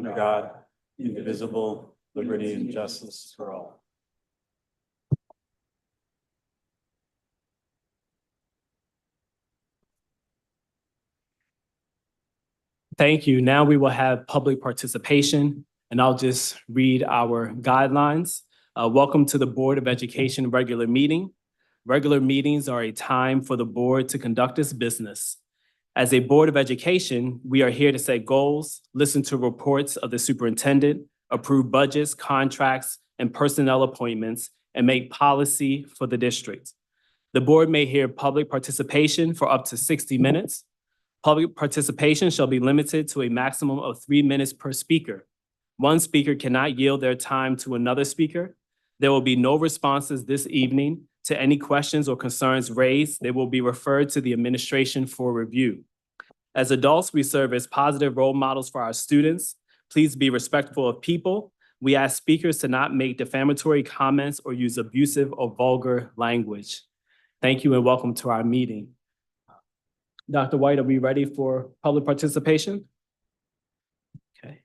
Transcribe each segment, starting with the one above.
under God, indivisible, liberty and justice for all. Thank you. Now we will have public participation, and I'll just read our guidelines. Welcome to the Board of Education regular meeting. Regular meetings are a time for the board to conduct its business. As a Board of Education, we are here to set goals, listen to reports of the superintendent, approve budgets, contracts, and personnel appointments, and make policy for the district. The board may hear public participation for up to 60 minutes. Public participation shall be limited to a maximum of 3 minutes per speaker. One speaker cannot yield their time to another speaker. There will be no responses this evening to any questions or concerns raised. They will be referred to the administration for review. As adults, we serve as positive role models for our students. Please be respectful of people. We ask speakers to not make defamatory comments or use abusive or vulgar language. Thank you and welcome to our meeting. Dr. White, are we ready for public participation? Okay.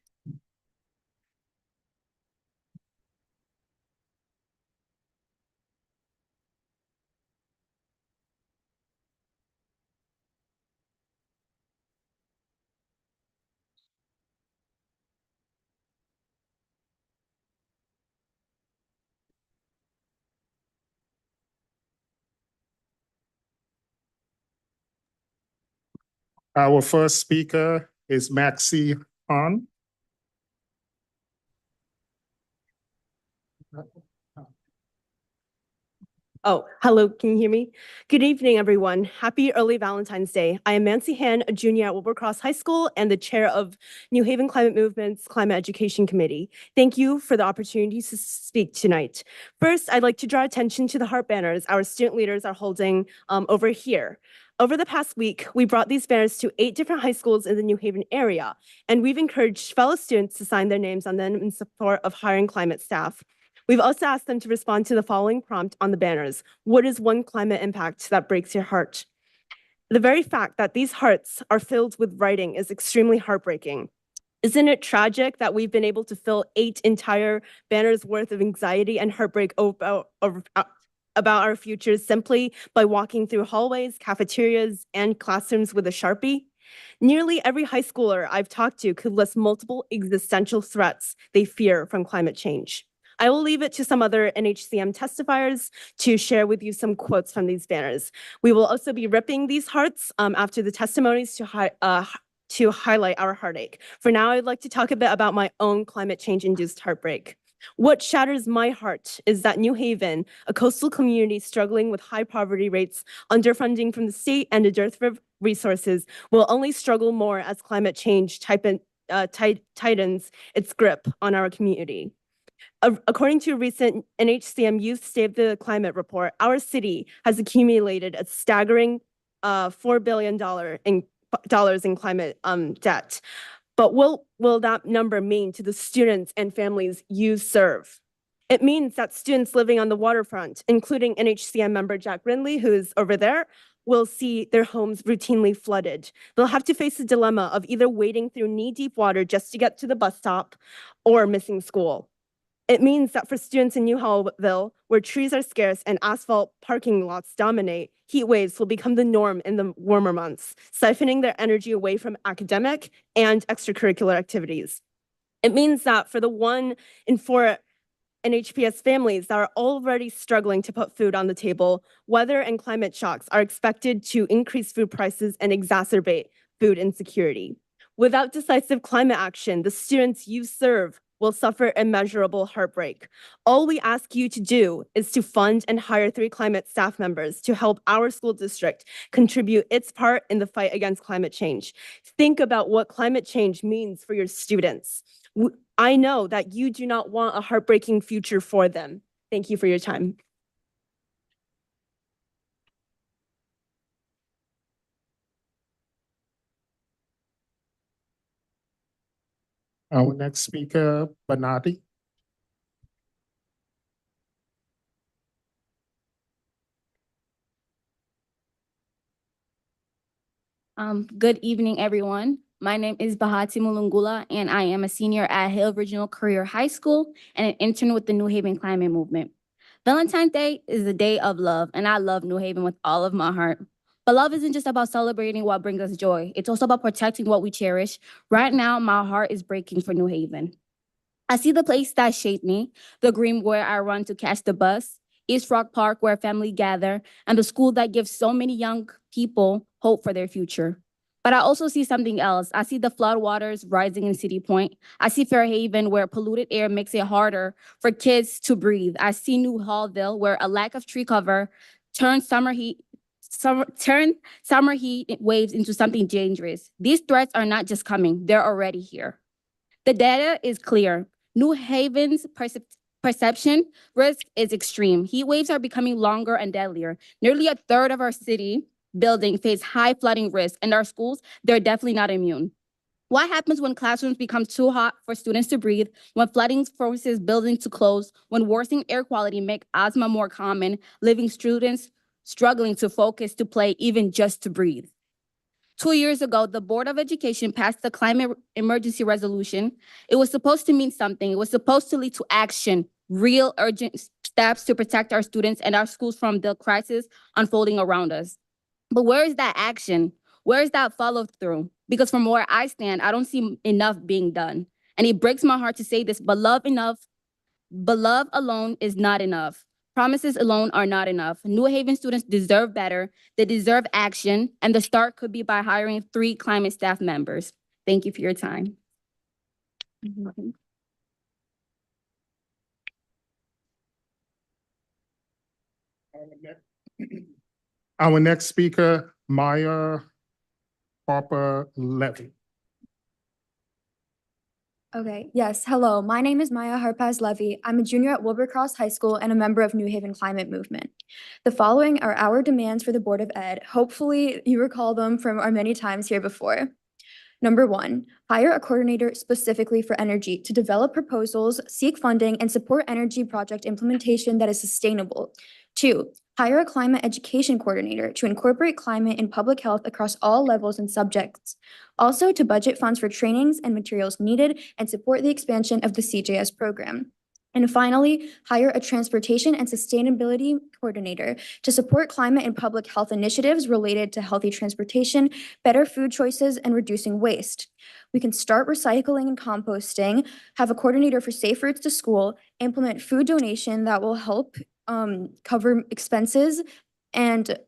Our first speaker is Maxie Han. Oh, hello, can you hear me? Good evening, everyone. Happy early Valentine's Day. I am Nancy Han, a junior at Wilbercross High School and the chair of New Haven Climate Movement's Climate Education Committee. Thank you for the opportunity to speak tonight. First, I'd like to draw attention to the heart banners our student leaders are holding over here. Over the past week, we brought these banners to 8 different high schools in the New Haven area, and we've encouraged fellow students to sign their names on them in support of hiring climate staff. We've also asked them to respond to the following prompt on the banners. What is one climate impact that breaks your heart? The very fact that these hearts are filled with writing is extremely heartbreaking. Isn't it tragic that we've been able to fill 8 entire banners worth of anxiety and heartbreak about our futures simply by walking through hallways, cafeterias, and classrooms with a Sharpie? Nearly every high schooler I've talked to could list multiple existential threats they fear from climate change. I will leave it to some other NHCM testifiers to share with you some quotes from these banners. We will also be ripping these hearts after the testimonies to highlight our heartache. For now, I'd like to talk a bit about my own climate change-induced heartbreak. What shatters my heart is that New Haven, a coastal community struggling with high poverty rates, underfunding from the state, and a dearth of resources, will only struggle more as climate change tightens its grip on our community. According to a recent NHCM Youth State of the Climate report, our city has accumulated a staggering $4 billion in climate debt. But what will that number mean to the students and families you serve? It means that students living on the waterfront, including NHCM member Jack Brindley, who is over there, will see their homes routinely flooded. They'll have to face the dilemma of either wading through knee-deep water just to get to the bus stop or missing school. It means that for students in New Hallville, where trees are scarce and asphalt parking lots dominate, heat waves will become the norm in the warmer months, siphoning their energy away from academic and extracurricular activities. It means that for the 1 in 4 NHPS families that are already struggling to put food on the table, weather and climate shocks are expected to increase food prices and exacerbate food insecurity. Without decisive climate action, the students you serve will suffer immeasurable heartbreak. All we ask you to do is to fund and hire 3 climate staff members to help our school district contribute its part in the fight against climate change. Think about what climate change means for your students. I know that you do not want a heartbreaking future for them. Thank you for your time. Our next speaker, Banati. Good evening, everyone. My name is Bahati Mulungula, and I am a senior at Hill Regional Career High School and an intern with the New Haven Climate Movement. Valentine's Day is a day of love, and I love New Haven with all of my heart. But love isn't just about celebrating what brings us joy. It's also about protecting what we cherish. Right now, my heart is breaking for New Haven. I see the place that shaped me, the Green where I run to catch the bus, East Rock Park where family gather, and the school that gives so many young people hope for their future. But I also see something else. I see the floodwaters rising in City Point. I see Fairhaven where polluted air makes it harder for kids to breathe. I see New Hallville where a lack of tree cover turns summer heat waves into something dangerous. These threats are not just coming, they're already here. The data is clear. New Haven's perception risk is extreme. Heat waves are becoming longer and deadlier. Nearly a third of our city buildings face high flooding risk, and our schools, they're definitely not immune. What happens when classrooms become too hot for students to breathe, when flooding forces buildings to close, when worsening air quality make asthma more common, leaving students struggling to focus, to play, even just to breathe? 2 years ago, the Board of Education passed the climate emergency resolution. It was supposed to mean something. It was supposed to lead to action, real urgent steps to protect our students and our schools from the crisis unfolding around us. But where is that action? Where is that follow through? Because from where I stand, I don't see enough being done. And it breaks my heart to say this, but love alone is not enough. Promises alone are not enough. New Haven students deserve better. They deserve action. And the start could be by hiring 3 climate staff members. Thank you for your time. Our next speaker, Maya Harper Levy. Okay, yes, hello. My name is Maya Harpaz Levy. I'm a junior at Wilbercross High School and a member of New Haven Climate Movement. The following are our demands for the Board of Ed. Hopefully you recall them from our many times here before. Number 1, hire a coordinator specifically for energy to develop proposals, seek funding, and support energy project implementation that is sustainable. 2, hire a climate education coordinator to incorporate climate and public health across all levels and subjects. Also, to budget funds for trainings and materials needed and support the expansion of the CJS program. And finally, hire a transportation and sustainability coordinator to support climate and public health initiatives related to healthy transportation, better food choices, and reducing waste. We can start recycling and composting, have a coordinator for safe routes to school, implement food donation that will help cover expenses, and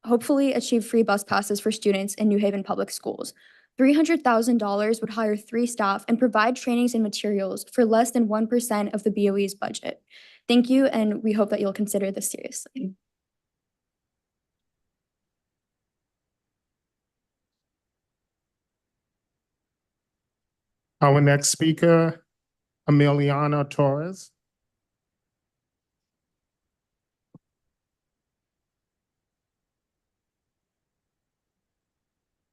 hopefully achieve free bus passes for students in New Haven Public Schools. $300,000 would hire 3 staff and provide trainings and materials for less than 1% of the BOE's budget. Thank you, and we hope that you'll consider this seriously. Our next speaker, Emiliana Torres.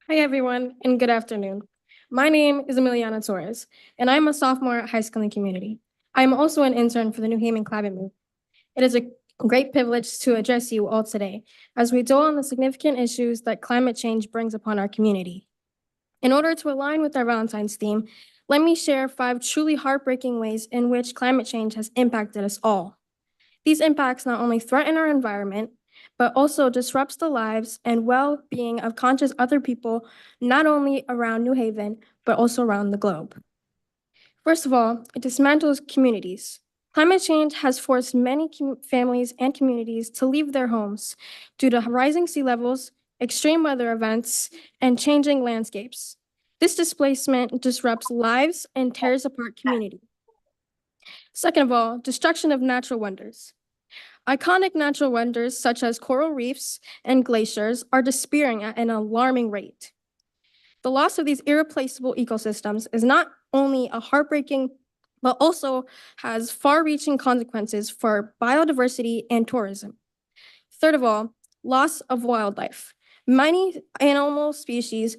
Hi, everyone, and good afternoon. My name is Emiliana Torres, and I'm a sophomore at High School and Community. I am also an intern for the New Haven Climate Movement. It is a great privilege to address you all today as we dwell on the significant issues that climate change brings upon our community. In order to align with our Valentine's theme, let me share 5 truly heartbreaking ways in which climate change has impacted us all. These impacts not only threaten our environment, but also disrupts the lives and well-being of conscious other people, not only around New Haven, but also around the globe. First of all, it dismantles communities. Climate change has forced many families and communities to leave their homes due to rising sea levels, extreme weather events, and changing landscapes. This displacement disrupts lives and tears apart community. Second of all, destruction of natural wonders. Iconic natural wonders such as coral reefs and glaciers are disappearing at an alarming rate. The loss of these irreplaceable ecosystems is not only a heartbreaking, but also has far-reaching consequences for biodiversity and tourism. Third of all, loss of wildlife. Many animal species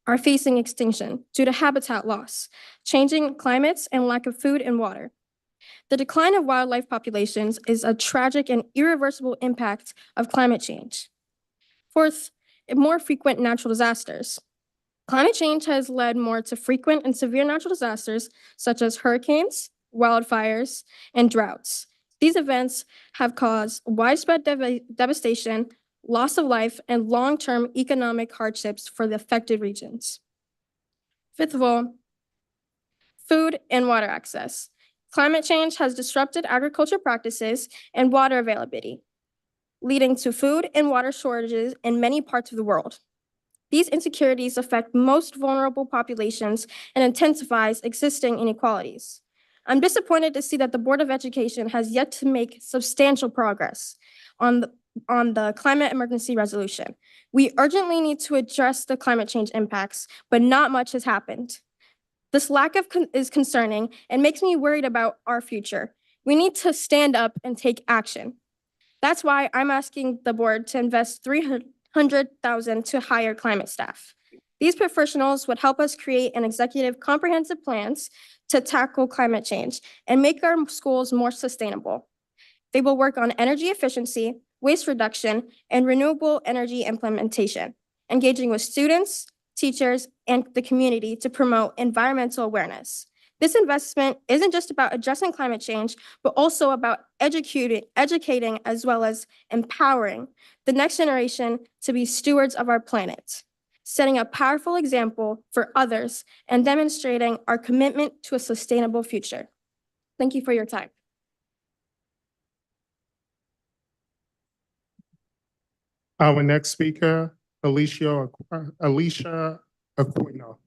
are facing extinction due to habitat loss, changing climates, and lack of food and water. The decline of wildlife populations is a tragic and irreversible impact of climate change. Fourth, more frequent natural disasters. Climate change has led more to frequent and severe natural disasters such as hurricanes, wildfires, and droughts. These events have caused widespread devastation, loss of life, and long-term economic hardships for the affected regions. Fifth of all, food and water access. Climate change has disrupted agriculture practices and water availability, leading to food and water shortages in many parts of the world. These insecurities affect most vulnerable populations and intensifies existing inequalities. I'm disappointed to see that the Board of Education has yet to make substantial progress on the climate emergency resolution. We urgently need to address the climate change impacts, but not much has happened. This lack of is concerning and makes me worried about our future. We need to stand up and take action. That's why I'm asking the board to invest $300,000 to hire climate staff. These professionals would help us create an executive comprehensive plans to tackle climate change and make our schools more sustainable. They will work on energy efficiency, waste reduction, and renewable energy implementation, engaging with students, teachers, and the community to promote environmental awareness. This investment isn't just about addressing climate change, but also about educating as well as empowering the next generation to be stewards of our planet, setting a powerful example for others and demonstrating our commitment to a sustainable future. Thank you for your time. Our next speaker, Alicia Aquino.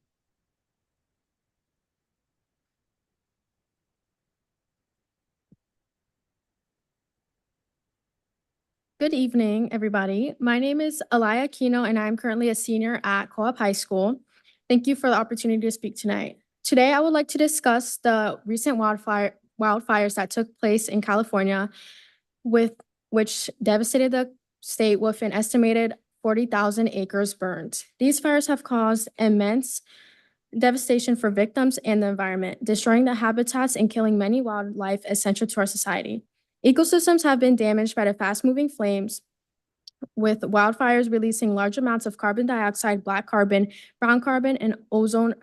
Good evening, everybody. My name is Alaya Aquino, and I'm currently a senior at Co-op High School. Thank you for the opportunity to speak tonight. Today, I would like to discuss the recent wildfires that took place in California, which devastated the state with an estimated 40,000 acres burned. These fires have caused immense devastation for victims and the environment, destroying the habitats and killing many wildlife essential to our society. Ecosystems have been damaged by the fast-moving flames, with wildfires releasing large amounts of carbon dioxide, black carbon, brown carbon, and ozone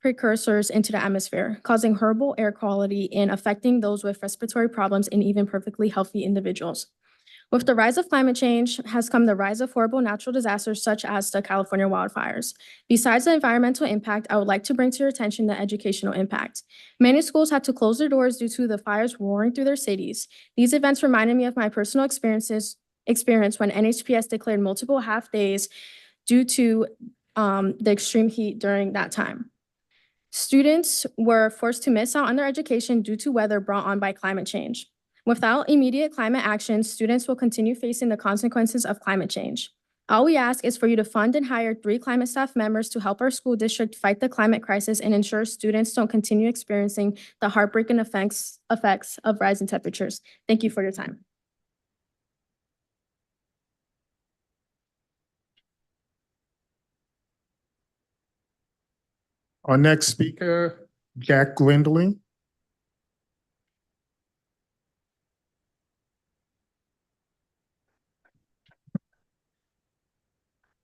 precursors into the atmosphere, causing horrible air quality and affecting those with respiratory problems and even perfectly healthy individuals. With the rise of climate change has come the rise of horrible natural disasters such as the California wildfires. Besides the environmental impact, I would like to bring to your attention the educational impact. Many schools had to close their doors due to the fires roaring through their cities. These events reminded me of my personal experience when NHPS declared multiple half days due to the extreme heat during that time. Students were forced to miss out on their education due to weather brought on by climate change. Without immediate climate action, students will continue facing the consequences of climate change. All we ask is for you to fund and hire 3 climate staff members to help our school district fight the climate crisis and ensure students don't continue experiencing the heartbreaking effects of rising temperatures. Thank you for your time. Our next speaker, Jack Lindley.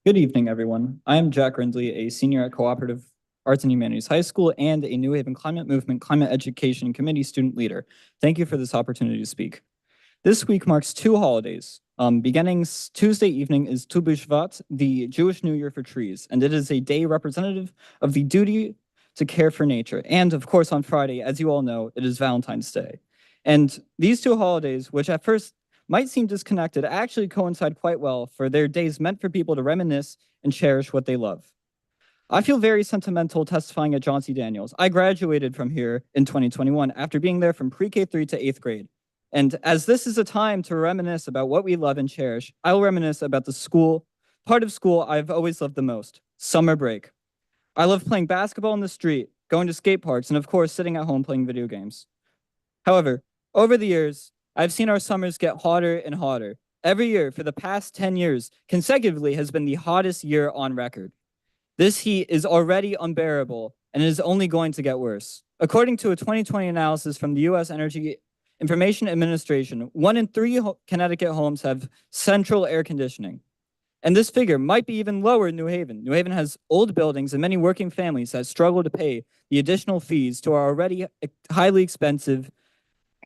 Good evening, everyone. I am Jack Rindley, a senior at Cooperative Arts and Humanities High School and a New Haven Climate Movement Climate Education Committee student leader. Thank you for this opportunity to speak. This week marks 2 holidays. Beginning Tuesday evening is Tu B'Shvat, the Jewish New Year for trees, and it is a day representative of the duty to care for nature. And of course, on Friday, as you all know, it is Valentine's Day. And these 2 holidays, which at first might seem disconnected, actually coincide quite well, for they're days meant for people to reminisce and cherish what they love. I feel very sentimental testifying at John C. Daniels. I graduated from here in 2021 after being there from pre-K 3 to 8th grade. And as this is a time to reminisce about what we love and cherish, I will reminisce about the part of school I've always loved the most, summer break. I love playing basketball in the street, going to skate parks, and of course, sitting at home playing video games. However, over the years, I've seen our summers get hotter and hotter. Every year for the past 10 years consecutively has been the hottest year on record. This heat is already unbearable and it is only going to get worse. According to a 2020 analysis from the U.S. Energy Information Administration, 1 in 3 Connecticut homes have central air conditioning. And this figure might be even lower in New Haven. New Haven has old buildings and many working families that struggle to pay the additional fees to our already highly expensive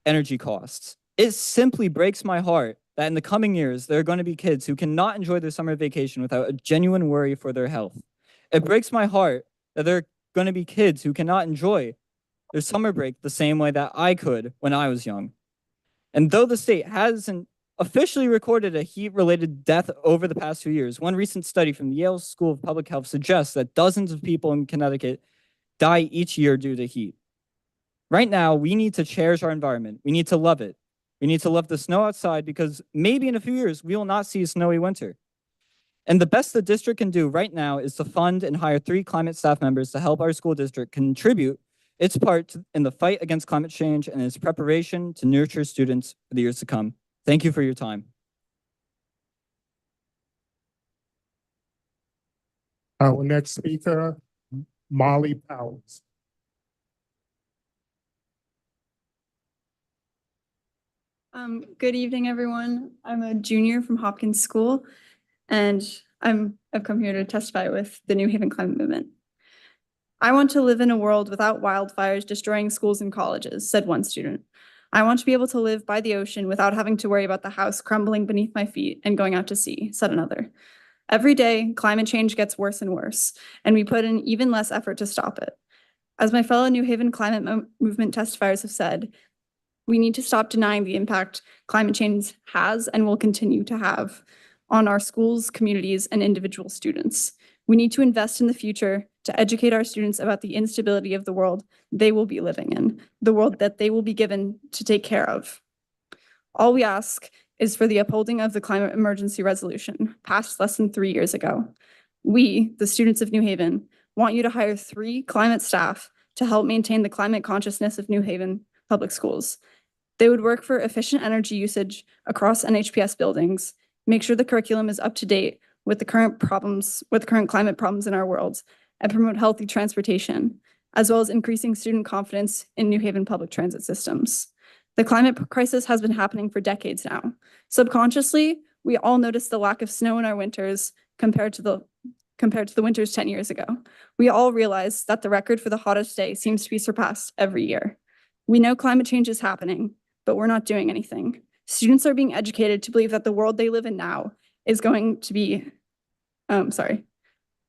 energy costs. It simply breaks my heart that in the coming years, there are going to be kids who cannot enjoy their summer vacation without a genuine worry for their health. It breaks my heart that there are going to be kids who cannot enjoy their summer break the same way that I could when I was young. And though the state hasn't officially recorded a heat-related death over the past 2 years, one recent study from the Yale School of Public Health suggests that dozens of people in Connecticut die each year due to heat. Right now, we need to cherish our environment. We need to love it. We need to love the snow outside because maybe in a few years, we will not see a snowy winter. And the best the district can do right now is to fund and hire 3 climate staff members to help our school district contribute its part in the fight against climate change and its preparation to nurture students for the years to come. Thank you for your time. Our next speaker, Molly Powers. Good evening, everyone. I'm a junior from Hopkins School, and I've come here to testify with the New Haven Climate Movement. I want to live in a world without wildfires destroying schools and colleges, said one student. I want to be able to live by the ocean without having to worry about the house crumbling beneath my feet and going out to sea, said another. Every day, climate change gets worse and worse, and we put in even less effort to stop it. As my fellow New Haven Climate Movement testifiers have said, we need to stop denying the impact climate change has and will continue to have on our schools, communities, and individual students. We need to invest in the future to educate our students about the instability of the world they will be living in, the world that they will be given to take care of. All we ask is for the upholding of the climate emergency resolution passed less than 3 years ago. We, the students of New Haven, want you to hire 3 climate staff to help maintain the climate consciousness of New Haven public schools. They would work for efficient energy usage across NHPS buildings, make sure the curriculum is up to date with the current climate problems in our world, and promote healthy transportation, as well as increasing student confidence in New Haven public transit systems. The climate crisis has been happening for decades now. Subconsciously, we all notice the lack of snow in our winters compared to the winters 10 years ago. We all realize that the record for the hottest day seems to be surpassed every year. We know climate change is happening, but we're not doing anything. Students are being educated to believe that the world they live in now is going to be,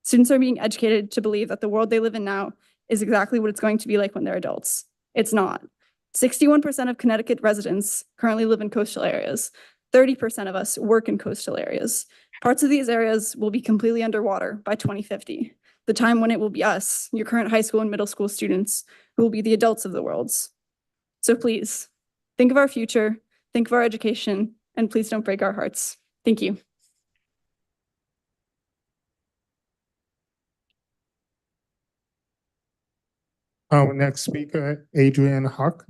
Students are being educated to believe that the world they live in now is exactly what it's going to be like when they're adults. It's not. 61% of Connecticut residents currently live in coastal areas. 30% of us work in coastal areas. Parts of these areas will be completely underwater by 2050, the time when it will be us, your current high school and middle school students, who will be the adults of the world. So please, think of our future, think of our education, and please don't break our hearts. Thank you. Our next speaker, Adrian Huck.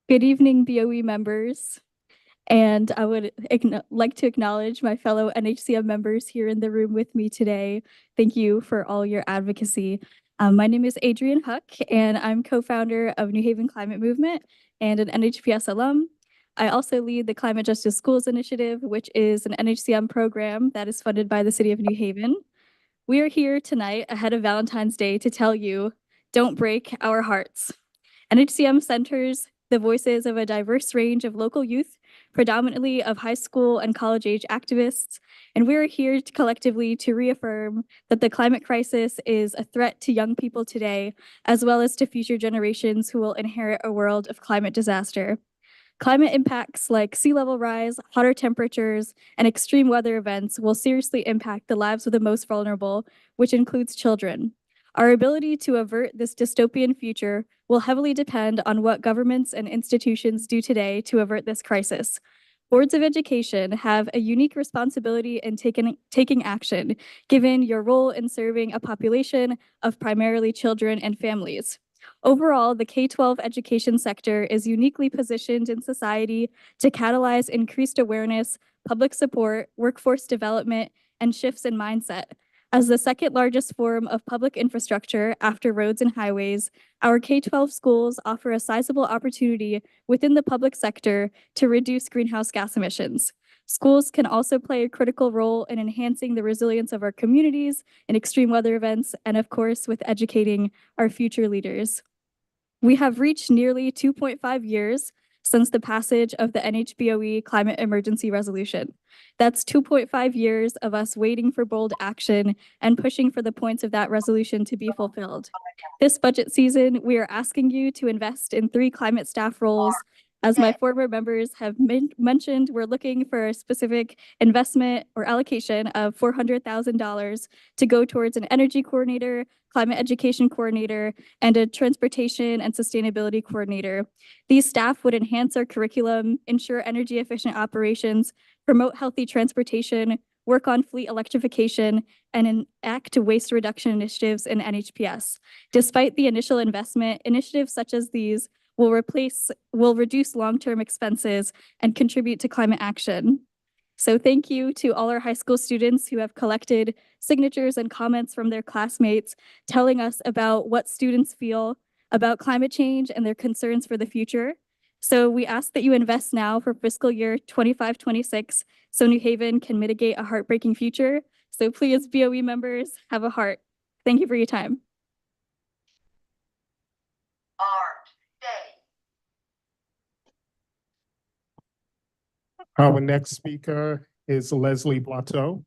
Good evening, BOE members. And I would like to acknowledge my fellow NHCM members here in the room with me today. Thank you for all your advocacy. My name is Adrian Huck, and I'm co-founder of New Haven Climate Movement and an NHPS alum. I also lead the Climate Justice Schools Initiative, which is an NHCM program that is funded by the City of New Haven. We are here tonight ahead of Valentine's Day to tell you, don't break our hearts. NHCM centers the voices of a diverse range of local youth, predominantly of high school and college-age activists, and we're here collectively to reaffirm that the climate crisis is a threat to young people today, as well as to future generations who will inherit a world of climate disaster. Climate impacts like sea level rise, hotter temperatures, and extreme weather events will seriously impact the lives of the most vulnerable, which includes children. Our ability to avert this dystopian future will heavily depend on what governments and institutions do today to avert this crisis. Boards of education have a unique responsibility in taking action, given your role in serving a population of primarily children and families. Overall, the K-12 education sector is uniquely positioned in society to catalyze increased awareness, public support, workforce development, and shifts in mindset. As the second largest form of public infrastructure after roads and highways, our K-12 schools offer a sizable opportunity within the public sector to reduce greenhouse gas emissions. Schools can also play a critical role in enhancing the resilience of our communities in extreme weather events, and of course, with educating our future leaders. We have reached nearly 2.5 years since the passage of the NHBOE Climate Emergency Resolution. That's 2.5 years of us waiting for bold action and pushing for the points of that resolution to be fulfilled. This budget season, we are asking you to invest in 3 climate staff roles. As my former members have mentioned, we're looking for a specific investment or allocation of $400,000 to go towards an energy coordinator, climate education coordinator, and a transportation and sustainability coordinator. These staff would enhance our curriculum, ensure energy efficient operations, promote healthy transportation, work on fleet electrification, and enact waste reduction initiatives in NHPS. Despite the initial investment, initiatives such as these will reduce long-term expenses and contribute to climate action. So thank you to all our high school students who have collected signatures and comments from their classmates telling us about what students feel about climate change and their concerns for the future. So we ask that you invest now for fiscal year 25-26 so New Haven can mitigate a heartbreaking future. So please, BOE members, have a heart. Thank you for your time. Our next speaker is Leslie Blateau.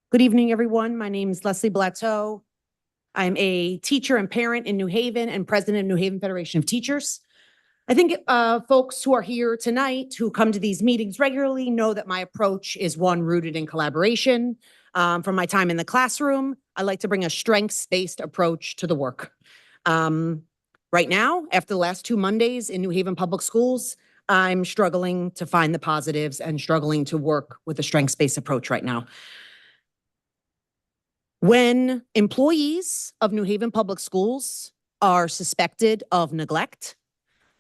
Good evening, everyone. My name is Leslie Blateau. I'm a teacher and parent in New Haven and president of New Haven Federation of Teachers. I think folks who are here tonight who come to these meetings regularly know that my approach is one rooted in collaboration. From my time in the classroom, I like to bring a strengths-based approach to the work. Right now, after the last 2 Mondays in New Haven Public Schools, I'm struggling to find the positives and struggling to work with a strengths-based approach right now. When employees of New Haven Public Schools are suspected of neglect,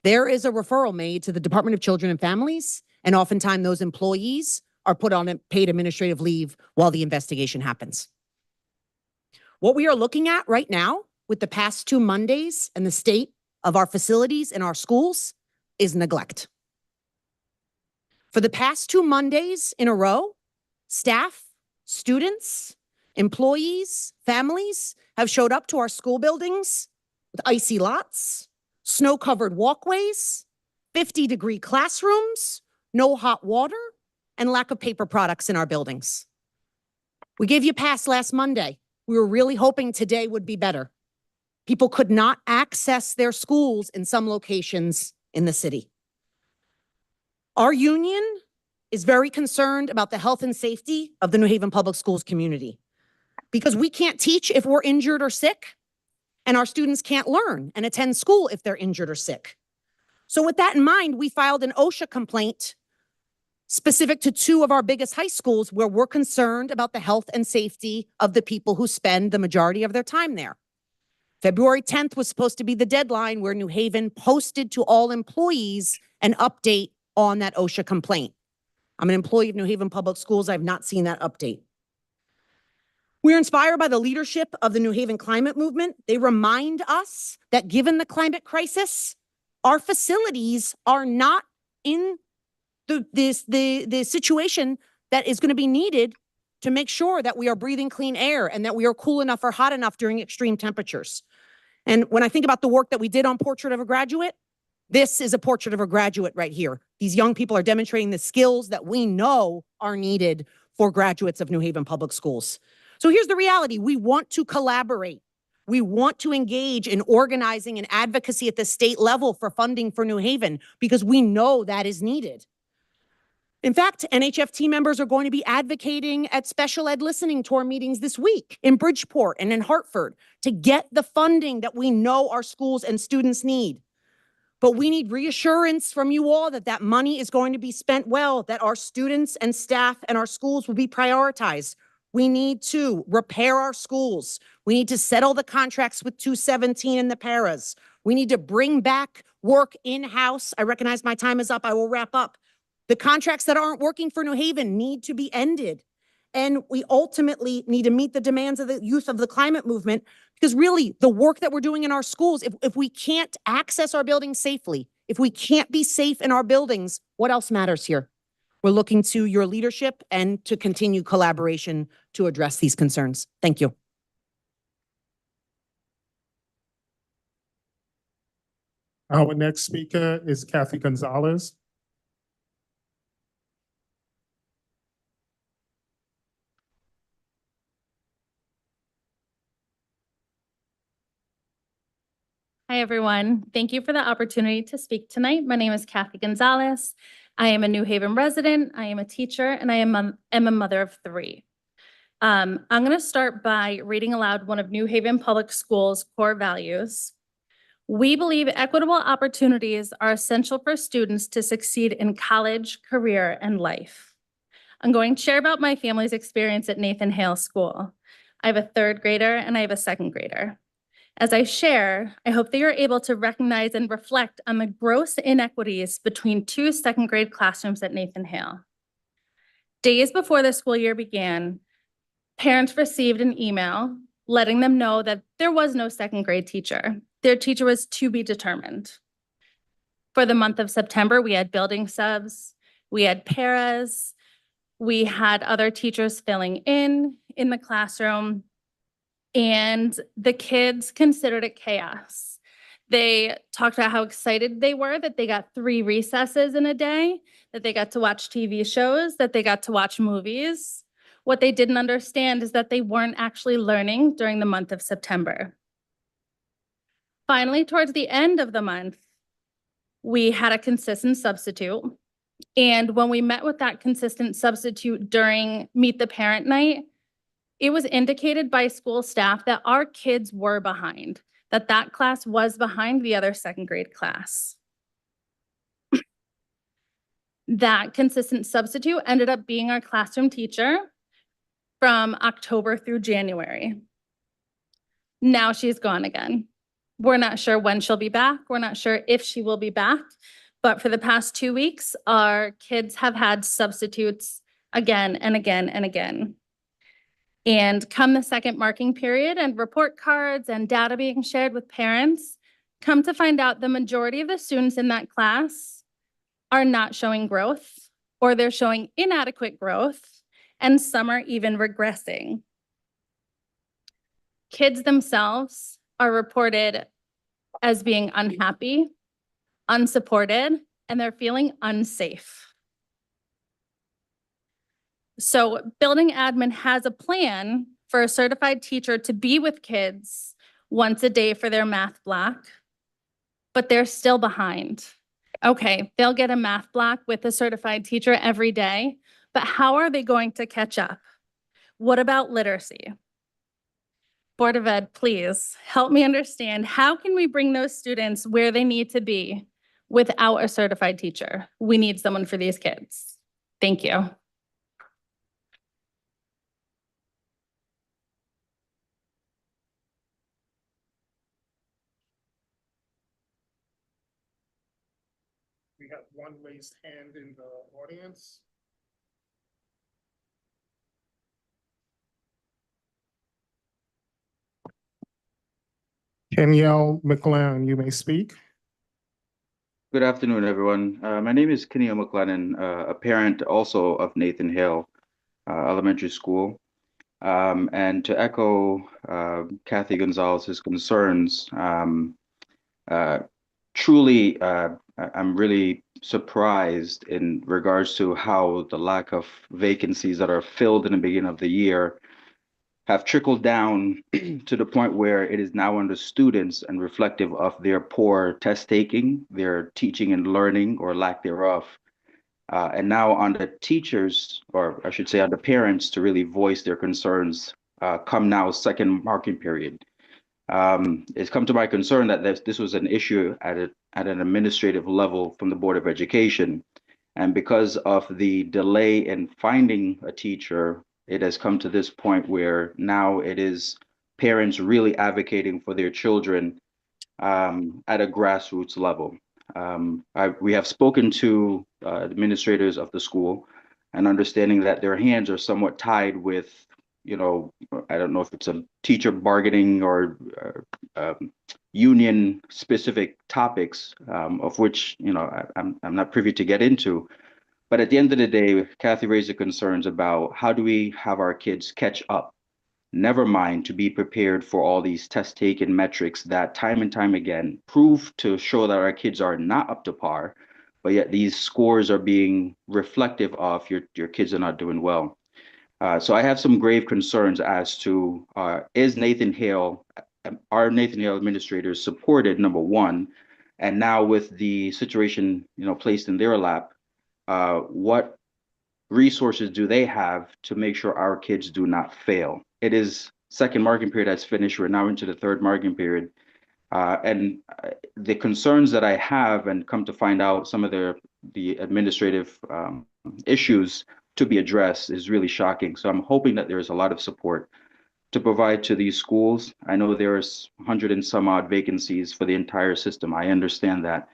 there is a referral made to the Department of Children and Families, and oftentimes those employees are put on a paid administrative leave while the investigation happens. What we are looking at right now with the past 2 Mondays and the state of our facilities and our schools is neglect. For the past 2 Mondays in a row, staff, students, employees, families have showed up to our school buildings with icy lots, snow-covered walkways, 50-degree classrooms, no hot water, and lack of paper products in our buildings. We gave you a pass last Monday. We were really hoping today would be better. People could not access their schools in some locations in the city. Our union is very concerned about the health and safety of the New Haven Public Schools community because we can't teach if we're injured or sick, and our students can't learn and attend school if they're injured or sick. So with that in mind, we filed an OSHA complaint specific to 2 of our biggest high schools where we're concerned about the health and safety of the people who spend the majority of their time there. February 10th was supposed to be the deadline where New Haven posted to all employees an update on that OSHA complaint. I'm an employee of New Haven Public Schools. I've not seen that update. We're inspired by the leadership of the New Haven climate movement. They remind us that given the climate crisis, our facilities are not in the situation that is going to be needed to make sure that we are breathing clean air and that we are cool enough or hot enough during extreme temperatures. And when I think about the work that we did on Portrait of a Graduate, this is a portrait of a graduate right here. These young people are demonstrating the skills that we know are needed for graduates of New Haven Public Schools. So here's the reality. We want to collaborate. We want to engage in organizing and advocacy at the state level for funding for New Haven because we know that is needed. In fact, NHFT members are going to be advocating at special ed listening tour meetings this week in Bridgeport and in Hartford to get the funding that we know our schools and students need. But we need reassurance from you all that that money is going to be spent well, that our students and staff and our schools will be prioritized. We need to repair our schools. We need to settle the contracts with 217 and the paras. We need to bring back work in-house. I recognize my time is up. I will wrap up. The contracts that aren't working for New Haven need to be ended. And we ultimately need to meet the demands of the youth of the climate movement, because really the work that we're doing in our schools, if we can't access our buildings safely, if we can't be safe in our buildings, what else matters here? We're looking to your leadership and to continue collaboration to address these concerns. Thank you. Our next speaker is Kathy Gonzalez. Hi, everyone. Thank you for the opportunity to speak tonight. My name is Kathy Gonzalez. I am a New Haven resident, I am a teacher, and I am a mother of 3. I'm going to start by reading aloud one of New Haven Public Schools' core values. We believe equitable opportunities are essential for students to succeed in college, career, and life. I'm going to share about my family's experience at Nathan Hale School. I have a 3rd grader and I have a 2nd grader. As I share, I hope that you're able to recognize and reflect on the gross inequities between 2 2nd grade classrooms at Nathan Hale. Days before the school year began, parents received an email letting them know that there was no 2nd grade teacher. Their teacher was to be determined. For the month of September, we had building subs, we had paras, we had other teachers filling in the classroom, and the kids considered it chaos. They talked about how excited they were that they got 3 recesses in a day, that they got to watch TV shows, that they got to watch movies. What they didn't understand is that they weren't actually learning during the month of September. Finally, towards the end of the month, we had a consistent substitute. And when we met with that consistent substitute during Meet the Parent Night, it was indicated by school staff that our kids were behind, that class was behind the other 2nd grade class. That consistent substitute ended up being our classroom teacher from October through January. Now she's gone again. We're not sure when she'll be back. We're not sure if she will be back. But for the past 2 weeks, our kids have had substitutes again and again and again. And come the second marking period and report cards and data being shared with parents, come to find out the majority of the students in that class are not showing growth, or they're showing inadequate growth, and some are even regressing. Kids themselves are reported as being unhappy, unsupported, and they're feeling unsafe. So building admin has a plan for a certified teacher to be with kids once a day for their math block, but they're still behind. Okay, they'll get a math block with a certified teacher every day, but how are they going to catch up? What about literacy? Board of Ed, please help me understand, how can we bring those students where they need to be without a certified teacher? We need someone for these kids. Thank you. We have one raised hand in the audience. Kenyelle McLaren, you may speak. Good afternoon, everyone. My name is Kenyelle McLennan, a parent also of Nathan Hale Elementary School. And to echo Kathy Gonzalez's concerns, truly, I'm really surprised in regards to how the lack of vacancies that are filled in the beginning of the year have trickled down to the point where it is now on the students and reflective of their poor test taking, their teaching and learning or lack thereof. And now on the teachers, or I should say on the parents, to really voice their concerns come now second marking period. It's come to my concern that this was an issue at an administrative level from the Board of Education. And because of the delay in finding a teacher, it has come to this point where now it is parents really advocating for their children at a grassroots level. We have spoken to administrators of the school and understanding that their hands are somewhat tied with, you know, I don't know if it's a teacher bargaining or union specific topics of which, you know, I'm not privy to get into. But at the end of the day, Kathy raised the concerns about how do we have our kids catch up? Never mind to be prepared for all these test taken metrics that time and time again prove to show that our kids are not up to par, but yet these scores are being reflective of your kids are not doing well. So I have some grave concerns as to is Nathan Hale, our Nathan Hale administrators supported, number one, and now with the situation, you know, placed in their lap, what resources do they have to make sure our kids do not fail? It is second marking period has finished. We're now into the third marking period. And the concerns that I have and come to find out some of the administrative issues to be addressed is really shocking. So I'm hoping that there's a lot of support to provide to these schools. I know there's 100 and some odd vacancies for the entire system. I understand that.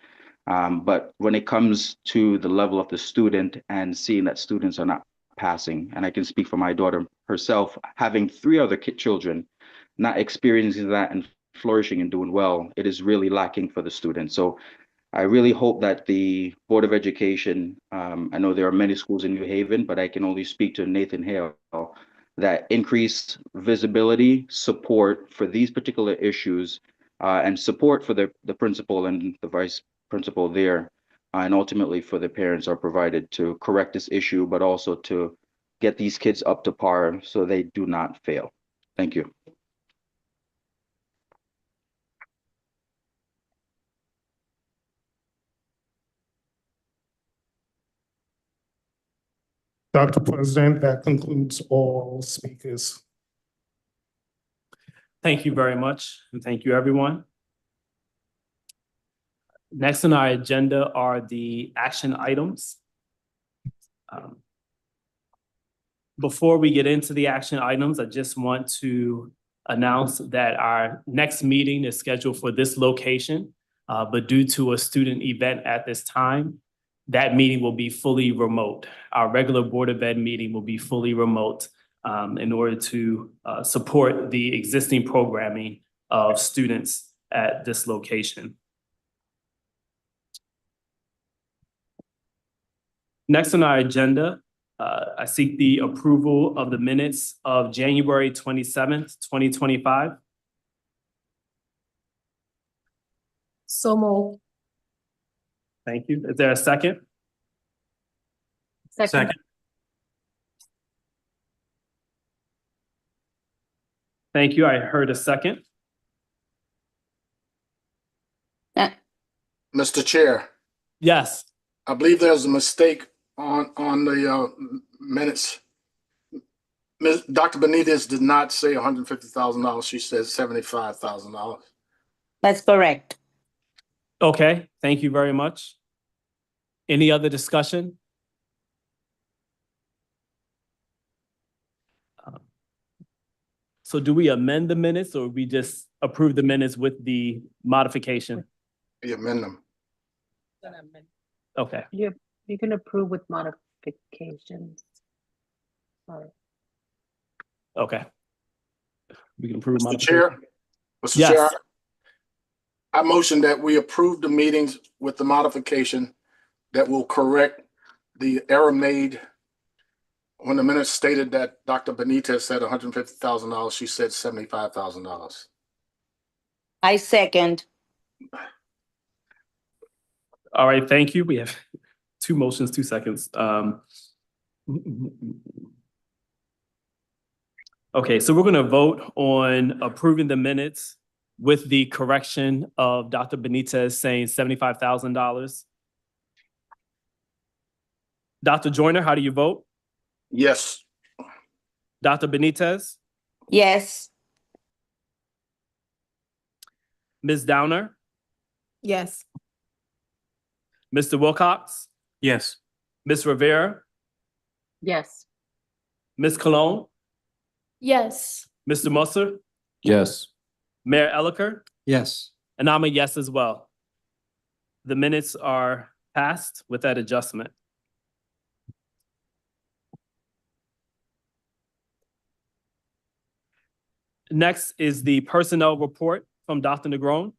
But when it comes to the level of the student and seeing that students are not passing, and I can speak for my daughter herself, having 3 other children, not experiencing that and flourishing and doing well, it is really lacking for the students. So I really hope that the Board of Education, I know there are many schools in New Haven, but I can only speak to Nathan Hale, that increased visibility, support for these particular issues, and support for the principal and the vice principal there, and ultimately for the parents are provided to correct this issue, but also to get these kids up to par so they do not fail. Thank you. Dr. President, that concludes all speakers. Thank you very much, and thank you, everyone. Next on our agenda are the action items. Before we get into the action items, I just want to announce that our next meeting is scheduled for this location, but due to a student event at this time, that meeting will be fully remote. Our regular Board of Ed meeting will be fully remote in order to support the existing programming of students at this location. Next on our agenda, I seek the approval of the minutes of January 27th, 2025. So moved. Thank you. Is there a second? Second. Thank you. I heard a second. Mr. Chair, Yes. I believe there's a mistake on the minutes. Dr. Benitez did not say $150,000. She said $75,000. That's correct. Okay. Thank you very much. Any other discussion? So do we amend the minutes or we just approve the minutes with the modification? The amendment. Okay. You can approve with modifications. Sorry. Okay. We can approve. Mr. Chair, Mr. Yes. Chair, I motion that we approve the meetings with the modification that will correct the error made when the minutes stated that Dr. Benitez said $150,000, she said $75,000. I second. All right, thank you. We have 2 motions, 2 seconds. Okay, so we're going to vote on approving the minutes with the correction of Dr. Benitez saying $75,000. Dr. Joyner, how do you vote? Yes. Dr. Benitez? Yes. Ms. Downer? Yes. Mr. Wilcox? Yes. Ms. Rivera? Yes. Ms. Cologne, Yes. Mr. Musser, Yes. Mayor Elicker, Yes. and I'm a yes as well. The minutes are passed with that adjustment. Next is the personnel report from Dr. Negron.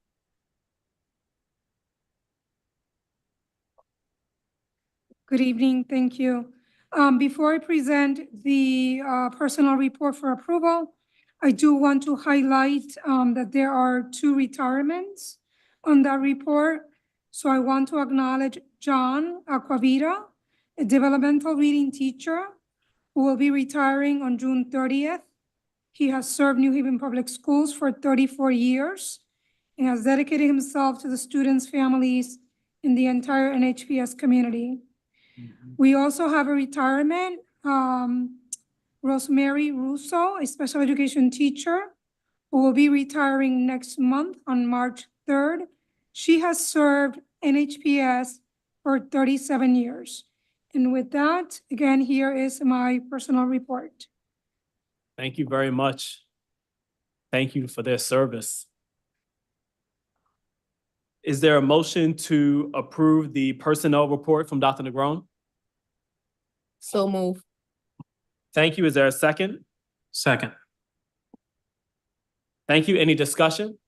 Good evening, thank you. Before I present the personnel report for approval, I do want to highlight that there are 2 retirements on that report. So I want to acknowledge John Aquavita, a developmental reading teacher who will be retiring on June 30th. He has served New Haven Public Schools for 34 years and has dedicated himself to the students' families in the entire NHPS community. We also have a retirement, Rosemary Russo, a special education teacher who will be retiring next month on March 3rd. She has served NHPS for 37 years. And with that, again, here is my personal report. Thank you very much. Thank you for their service. Is there a motion to approve the personnel report from Dr. Negron? So move. Thank you. Is there a second? Second. Thank you. Any discussion?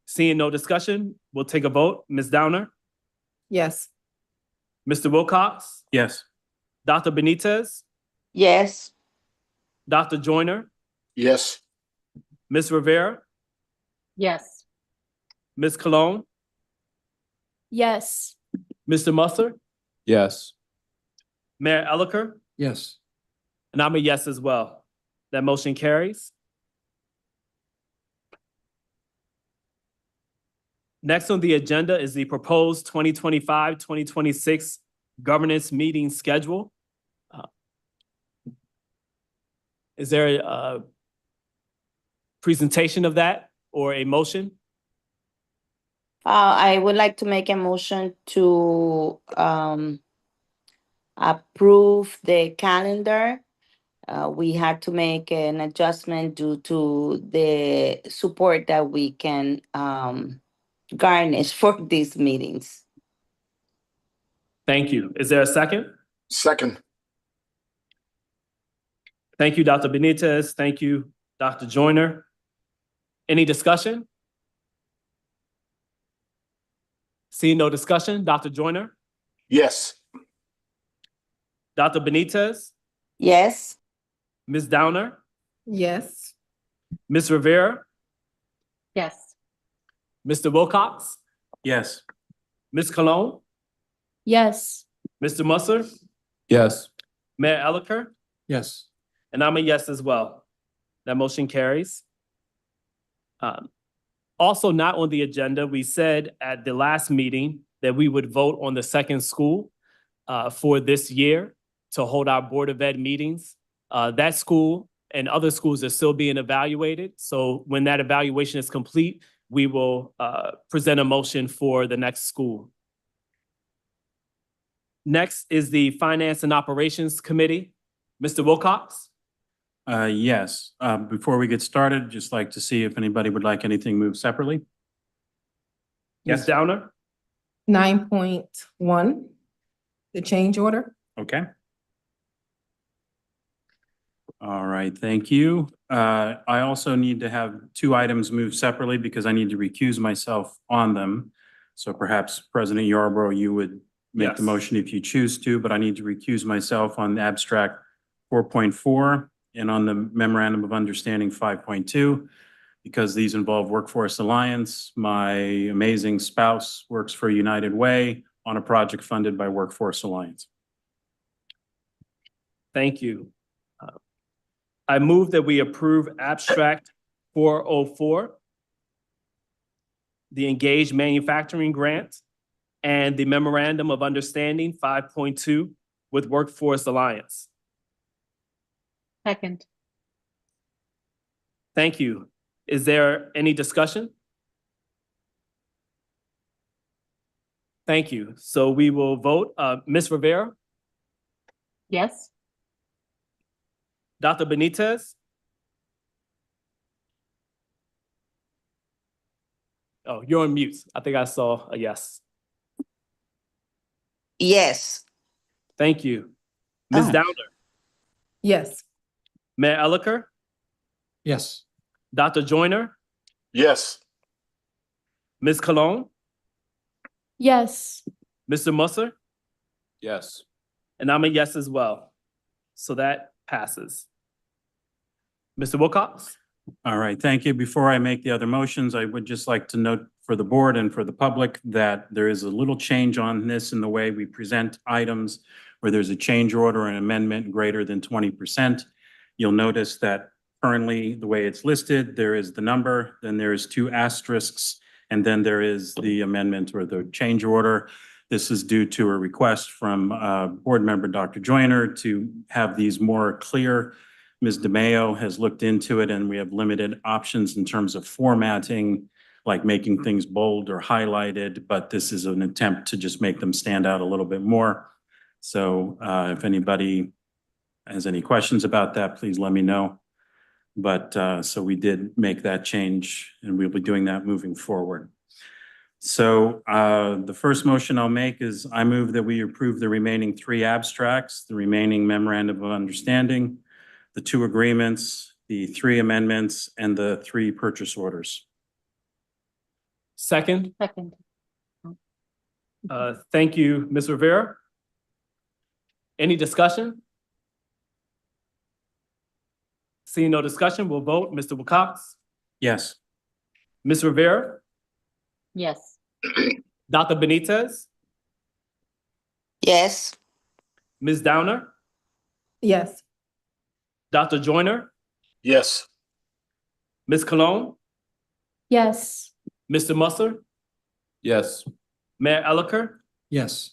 Seeing no discussion, we'll take a vote. Ms. Downer, Yes. Mr. Wilcox, Yes. Dr. Benitez, Yes. Dr. Joyner, Yes. Ms. Rivera, Yes. Ms. Cologne, Yes. Mr. Musser, Yes. Mayor Elicker, Yes. and I'm a yes as well. That motion carries. Next on the agenda is the proposed 2025-2026 governance meeting schedule. Is there a presentation of that or a motion? I would like to make a motion to approve the calendar. We had to make an adjustment due to the support that we can garnish for these meetings. Thank you. Is there a second? Second. Thank you, Dr. Benitez. Thank you, Dr. Joyner. Any discussion? Seeing no discussion, Dr. Joyner, Yes. Dr. Benitez, Yes. Ms. Downer, Yes. Ms. Rivera, Yes. Mr. Wilcox, Yes. Ms. Cologne, Yes. Mr. Musser, Yes. Mayor Elicker, Yes. and I'm a yes as well. That motion carries. Also not on the agenda, we said at the last meeting that we would vote on the second school for this year to hold our Board of Ed meetings. That school and other schools are still being evaluated. So when that evaluation is complete, we will present a motion for the next school. Next is the Finance and Operations Committee. Mr. Wilcox? Yes. Before we get started, just like to see if anybody would like anything moved separately. Ms. Downer? 9.1, the change order. Okay. All right, thank you. I also need to have 2 items moved separately because I need to recuse myself on them. So perhaps President Yarborough, you would make the Yes. motion if you choose to, but I need to recuse myself on abstract 4.4 and on the memorandum of understanding 5.2 because these involve Workforce Alliance. My amazing spouse works for United Way on a project funded by Workforce Alliance. Thank you. I move that we approve abstract 404, the Engaged Manufacturing Grant, and the Memorandum of Understanding 5.2 with Workforce Alliance. Second. Thank you. Is there any discussion? Thank you. So we will vote. Ms. Rivera, Yes. Dr. Benitez? Oh, you're on mute. I think I saw a yes. Yes. Thank you. Ms. Oh. Downer? Yes. Mayor Elicker? Yes. Dr. Joyner? Yes. Ms. Cologne? Yes. Mr. Musser? Yes. And I'm a yes as well. So that passes. Mr. Wilcox? All right, thank you. Before I make the other motions, I would just like to note for the board and for the public that there is a little change on this in the way we present items where there's a change order or an amendment greater than 20%. You'll notice that currently, the way it's listed, there is the number, then there is 2 asterisks, and then there is the amendment or the change order. This is due to a request from board member Dr. Joyner to have these more clear. Ms. DeMayo has looked into it, and we have limited options in terms of formatting, like making things bold or highlighted, but this is an attempt to just make them stand out a little bit more. So if anybody has any questions about that, please let me know. But so we did make that change, and we'll be doing that moving forward. So the first motion I'll make is I move that we approve the remaining 3 abstracts, the remaining memorandum of understanding, the 2 agreements, the 3 amendments, and the 3 purchase orders. Second? Second. Thank you, Ms. Rivera. Any discussion? Seeing no discussion, we'll vote. Mr. Wilcox? Yes. Ms. Rivera? Yes. Dr. Benitez? Yes. Ms. Downer? Yes. Dr. Joyner? Yes. Ms. Cologne? Yes. Mr. Musser? Yes. Mayor Elicker? Yes.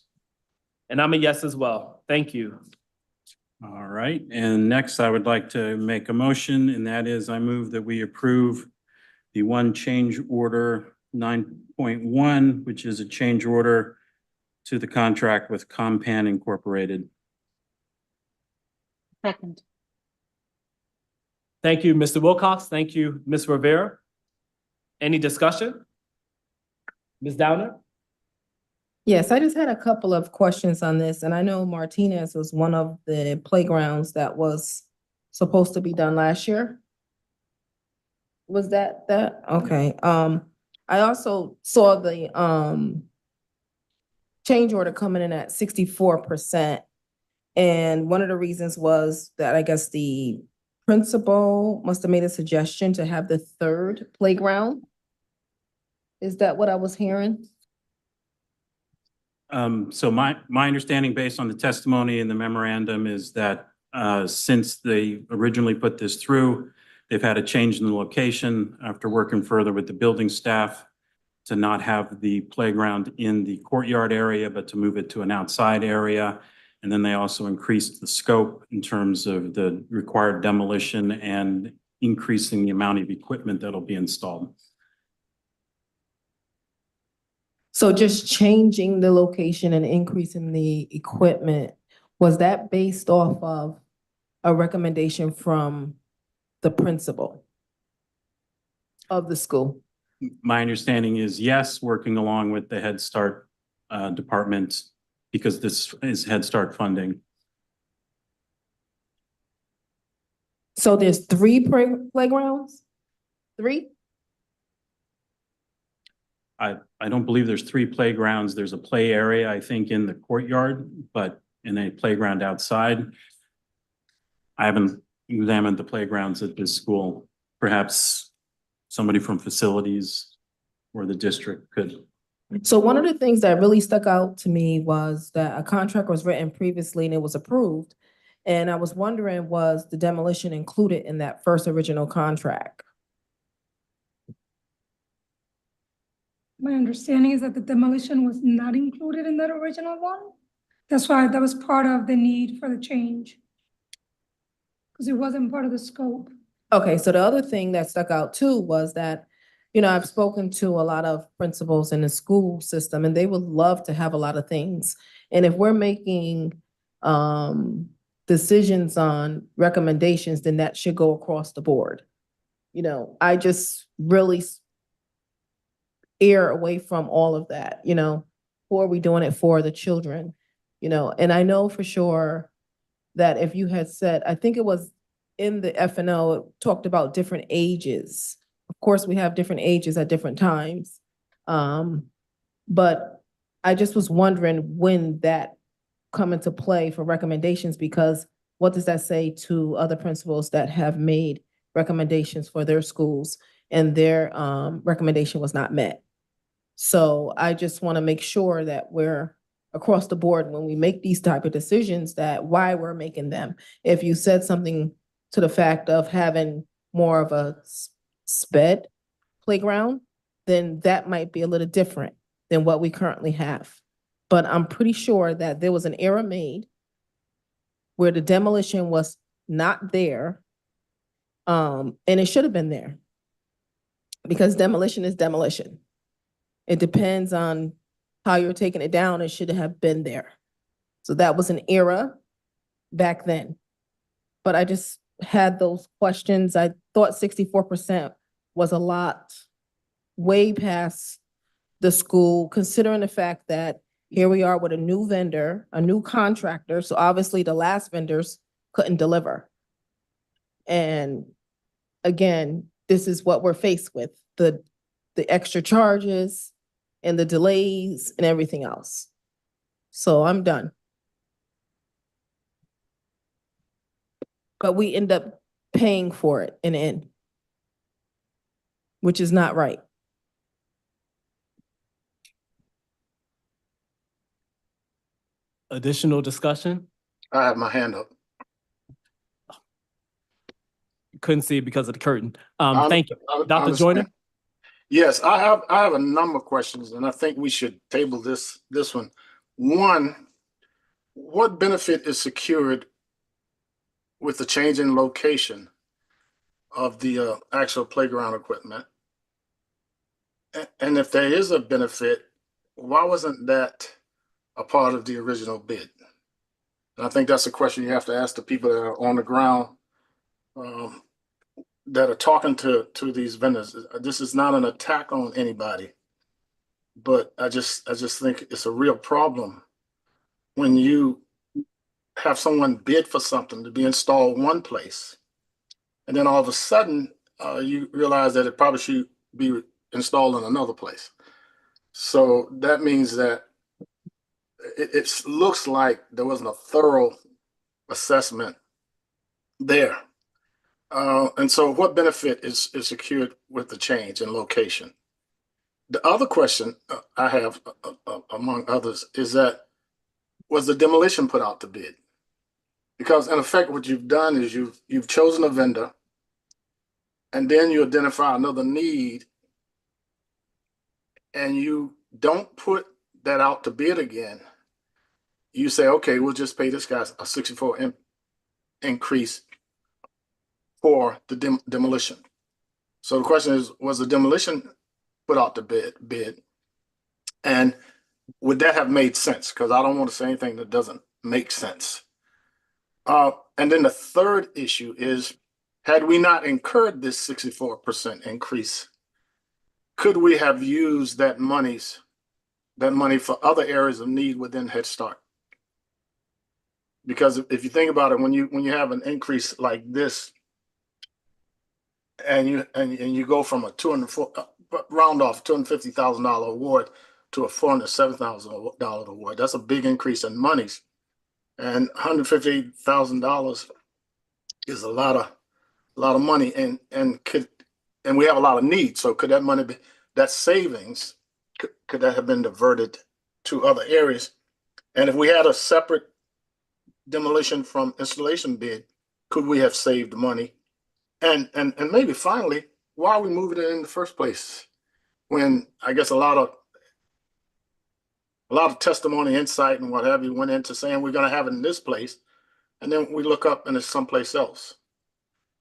And I'm a yes as well. Thank you. All right, and next I would like to make a motion, and that is I move that we approve the 1 change order 9.1, which is a change order to the contract with Compan Incorporated. Second. Thank you, Mr. Wilcox. Thank you, Ms. Rivera. Any discussion? Ms. Downer? Yes, I just had a couple of questions on this, and I know Martinez was one of the playgrounds that was supposed to be done last year. Was that? Okay, I also saw the, change order coming in at 64%. And one of the reasons was that I guess the principal must have made a suggestion to have the 3rd playground. Is that what I was hearing? So my understanding based on the testimony in the memorandum is that since they originally put this through, they've had a change in the location after working further with the building staff to not have the playground in the courtyard area, but to move it to an outside area. And then they also increased the scope in terms of the required demolition and increasing the amount of equipment that'll be installed. So just changing the location and increasing the equipment, was that based off of a recommendation from the principal of the school? My understanding is yes, working along with the Head Start department, because this is Head Start funding. So there's 3 playgrounds? 3? I don't believe there's 3 playgrounds. There's a play area, I think, in the courtyard, but in a playground outside. I haven't examined the playgrounds at this school. Perhaps somebody from facilities or the district could. So one of the things that really stuck out to me was that a contract was written previously and it was approved. And I was wondering, was the demolition included in that first original contract? My understanding is that the demolition was not included in that original one. That's why that was part of the need for the change. Because it wasn't part of the scope. Okay, so the other thing that stuck out too was that, you know, I've spoken to a lot of principals in the school system and they would love to have a lot of things. And if we're making decisions on recommendations, then that should go across the board. You know, I just really err away from all of that, you know, who are we doing it for? The children, you know, and I know for sure that if you had said, I think it was in the FNO, it talked about different ages. Of course, we have different ages at different times. But I just was wondering when that come into play for recommendations, because what does that say to other principals that have made recommendations for their schools and their recommendation was not met? So I just want to make sure that we're across the board when we make these type of decisions, that why we're making them. If you said something to the fact of having more of a sped playground, then that might be a little different than what we currently have. But I'm pretty sure that there was an error made where the demolition was not there. And it should have been there, because demolition is demolition. It depends on how you're taking it down. It should have been there. So that was an error back then. But I just had those questions. I thought 64% was a lot, way past the school, considering the fact that here we are with a new vendor, a new contractor. So obviously the last vendors couldn't deliver. And again, this is what we're faced with, the extra charges and the delays and everything else. So I'm done. But we end up paying for it in the end, which is not right. Additional discussion? I have my hand up. Couldn't see it because of the curtain. I- Thank you. I Dr. understand. Joyner? Yes, I have a number of questions, and I think we should table this one. One, what benefit is secured with the change in location of the actual playground equipment? And if there is a benefit, why wasn't that a part of the original bid? And I think that's a question you have to ask the people that are on the ground, that are talking to these vendors. This is not an attack on anybody, but I just think it's a real problem when you have someone bid for something to be installed one place, and then all of a sudden you realize that it probably should be installed in another place. So that means that it looks like there wasn't a thorough assessment there. And so what benefit is secured with the change in location? The other question I have, among others, is that was the demolition put out to bid? Because in effect, what you've done is you've chosen a vendor, and then you identify another need, and you don't put that out to bid again. You say, okay, we'll just pay this guy a 64% increase for the demolition. So the question is, was the demolition put out to bid? And would that have made sense? Because I don't want to say anything that doesn't make sense. And then the third issue is, had we not incurred this 64% increase, could we have used that money for other areas of need within Head Start? Because if you think about it, when you have an increase like this, and you go from a round off $250,000 award to a $407,000 award, that's a big increase in monies, and $158,000 is a lot of money, and we have a lot of needs. So could that money be, that savings, could that have been diverted to other areas? And if we had a separate demolition from installation bid, could we have saved money? And maybe finally, why are we moving it in the first place? When I guess a lot of testimony, insight, and what have you went into saying we're going to have it in this place, and then we look up and it's someplace else.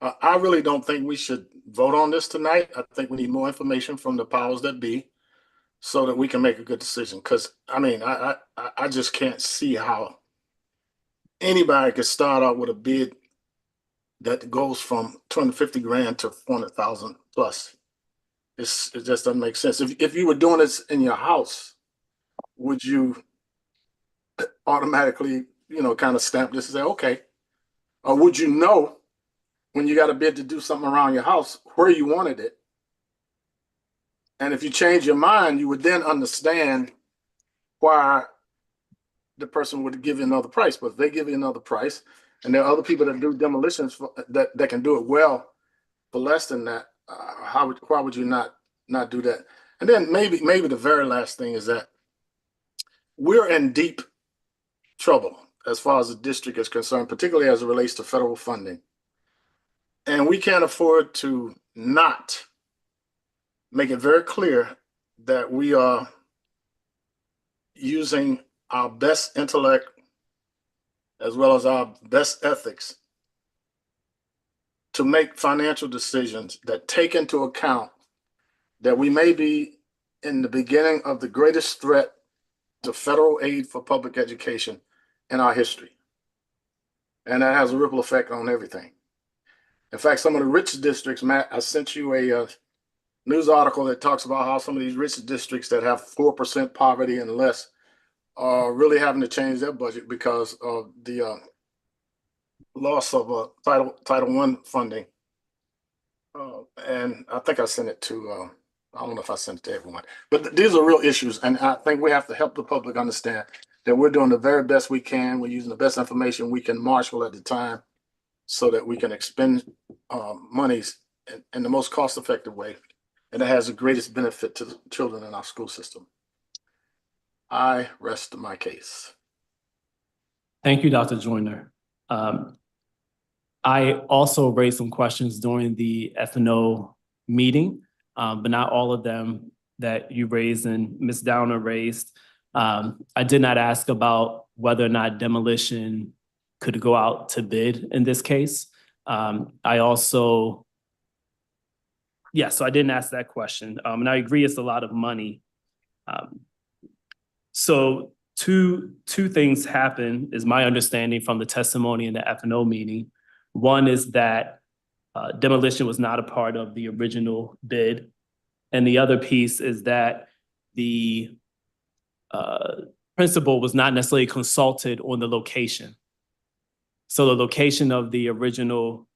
I really don't think we should vote on this tonight. I think we need more information from the powers that be so that we can make a good decision. Because I mean, I just can't see how anybody could start out with a bid that goes from 250 grand to 400,000 plus. It just doesn't make sense. If you were doing this in your house, would you automatically, kind of stamp this and say, okay? Or would you know when you got a bid to do something around your house where you wanted it? And if you change your mind, you would then understand why the person would give you another price. But if they give you another price, and there are other people that do demolitions that can do it well for less than that, why would you not do that? And then maybe the very last thing is that we're in deep trouble as far as the district is concerned, particularly as it relates to federal funding. And we can't afford to not make it very clear that we are using our best intellect as well as our best ethics to make financial decisions that take into account that we may be in the beginning of the greatest threat to federal aid for public education in our history. And that has a ripple effect on everything. In fact, some of the rich districts, Matt, I sent you a news article that talks about how some of these rich districts that have 4% poverty and less are really having to change their budget because of the loss of Title I funding. And I think I sent it to, I don't know if I sent it to everyone, but these are real issues. And I think we have to help the public understand that we're doing the very best we can. We're using the best information we can marshal at the time so that we can expend monies in the most cost-effective way. And it has the greatest benefit to the children in our school system. I rest my case. Thank you, Dr. Joyner. I also raised some questions during the F&O meeting, but not all of them that you raised and Ms. Downer raised. I did not ask about whether or not demolition could go out to bid in this case. So I didn't ask that question. And I agree it's a lot of money. So two things happen, is my understanding from the testimony in the F&O meeting. One is that demolition was not a part of the original bid. And the other piece is that the principal was not necessarily consulted on the location. So the location of the original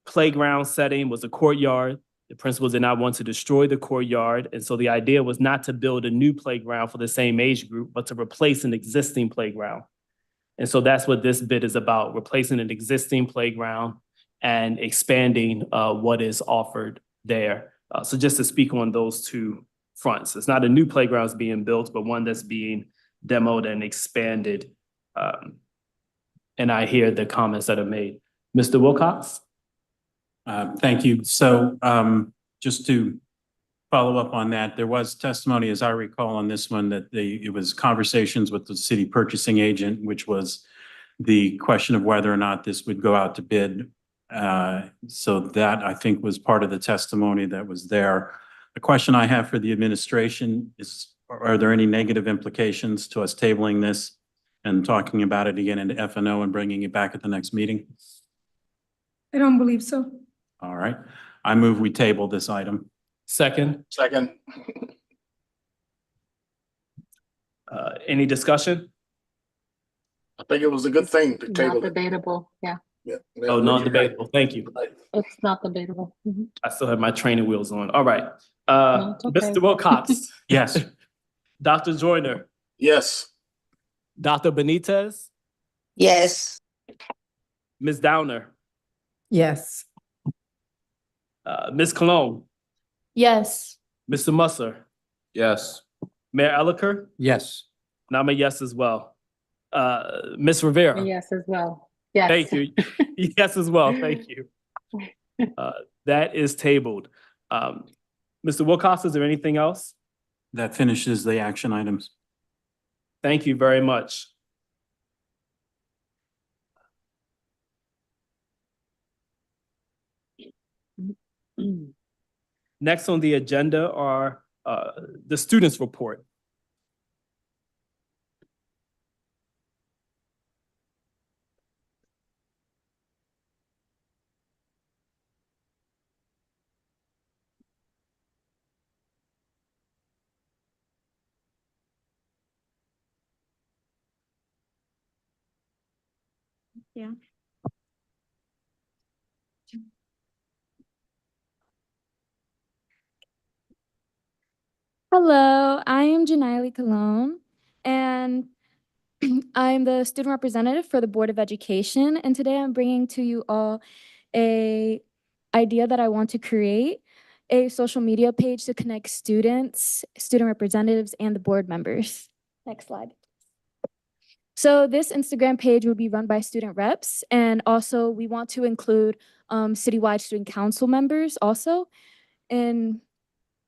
playground setting was a courtyard. The principal did not want to destroy the courtyard. And so the idea was not to build a new playground for the same age group, but to replace an existing playground. And so that's what this bid is about, replacing an existing playground and expanding what is offered there. So just to speak on those two fronts, it's not a new playground that's being built, but one that's being demoed and expanded. And I hear the comments that are made. Mr. Wilcox? Thank you. So just to follow up on that, there was testimony, as I recall on this one, that it was conversations with the city purchasing agent, which was the question of whether or not this would go out to bid. So that, I think, was part of the testimony that was there. The question I have for the administration is, are there any negative implications to us tabling this and talking about it again into F&O and bringing it back at the next meeting? I don't believe so. All right. I move we table this item. Second. Any discussion? I think it was a good thing to table Not it. debatable, yeah. Yeah. Oh, non-debatable. Thank you. It's not debatable. Mhm. I still have my training wheels on. All right. No, it's okay. Mr. Wilcox? Yes. Dr. Joyner? Yes. Dr. Benitez? Yes. Ms. Downer? Yes. Ms. Cologne? Yes. Mr. Musser? Yes. Mayor Elicker? Yes. And I'm a yes as well. Ms. Rivera? Yes, as well. Yes. Thank you. Yes as well. Thank you. That is tabled. Mr. Wilcox, is there anything else? That finishes the action items. Thank you very much. Next on the agenda are the students' report. Yeah. Hello, I am Janiley Colon, and I'm the student representative for the Board of Education. And today I'm bringing to you all a idea that I want to create, a social media page to connect students, student representatives, and the board members. Next slide. So this Instagram page will be run by student reps, and also we want to include citywide student council members also in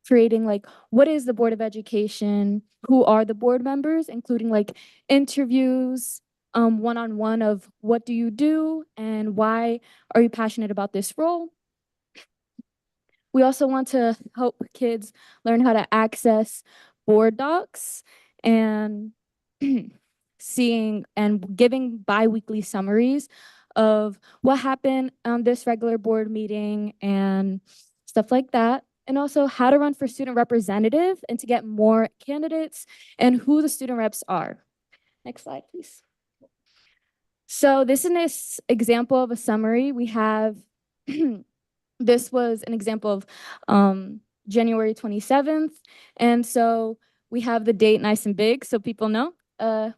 creating like what is the Board of Education, who are the board members, including like interviews, one-on-one of what do you do and why are you passionate about this role. We also want to help kids learn how to access board docs and seeing and giving bi-weekly summaries of what happened on this regular board meeting and stuff like that. And also how to run for student representative and to get more candidates and who the student reps are. Next slide, please. So this is an example of a summary. We have, this was an example of January 27th. And so we have the date nice and big so people know.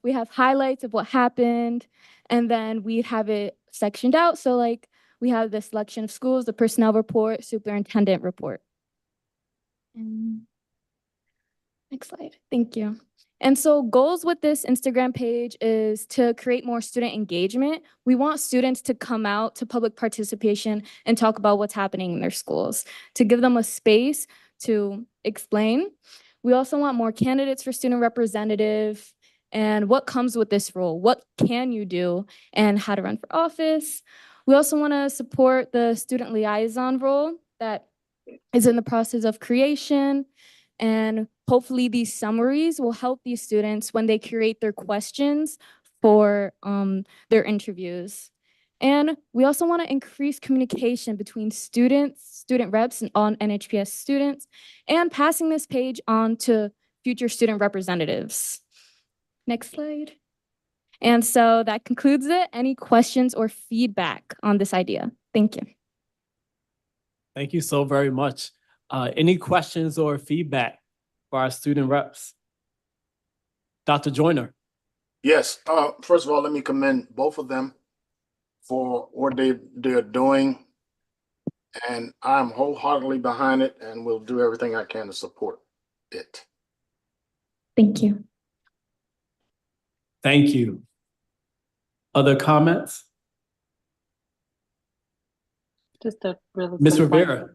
We have highlights of what happened, and then we have it sectioned out. So like we have the selection of schools, the personnel report, superintendent report. Next slide. Thank you. And so goals with this Instagram page is to create more student engagement. We want students to come out to public participation and talk about what's happening in their schools, to give them a space to explain. We also want more candidates for student representative and what comes with this role. What can you do and how to run for office. We also want to support the student liaison role that is in the process of creation. And hopefully these summaries will help these students when they create their questions for their interviews. And we also want to increase communication between students, student reps, and on NHPS students, and passing this page on to future student representatives. Next slide. And so that concludes it. Any questions or feedback on this idea? Thank you. Thank you so very much. Any questions or feedback for our student reps? Dr. Joyner. Yes, first of all, let me commend both of them for what they're doing. And I'm wholeheartedly behind it and will do everything I can to support it. Thank you. Thank you. Other comments? Just a really Ms. quick one. Rivera.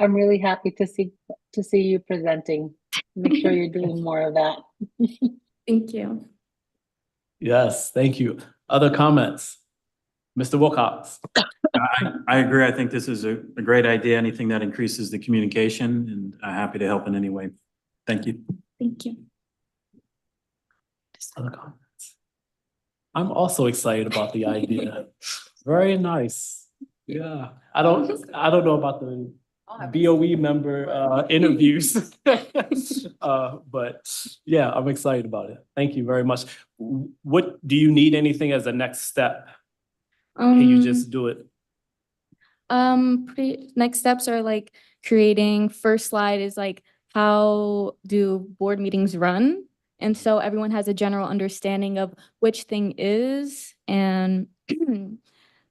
I'm really happy to see you presenting. Make sure you're doing more of that. Thank you. Yes, thank you. Other comments? Mr. Wilcox. I agree. I think this is a great idea. Anything that increases the communication, and I'm happy to help in any way. Thank you. Thank you. Just other comments. I'm also excited about the idea. Very nice. Yeah, I don't know about the BOE member interviews. But yeah, I'm excited about it. Thank you very much. What do you need anything as a next step? Can you just do it? Next steps are like creating, first slide is like, how do board meetings run? And so everyone has a general understanding of which thing is, and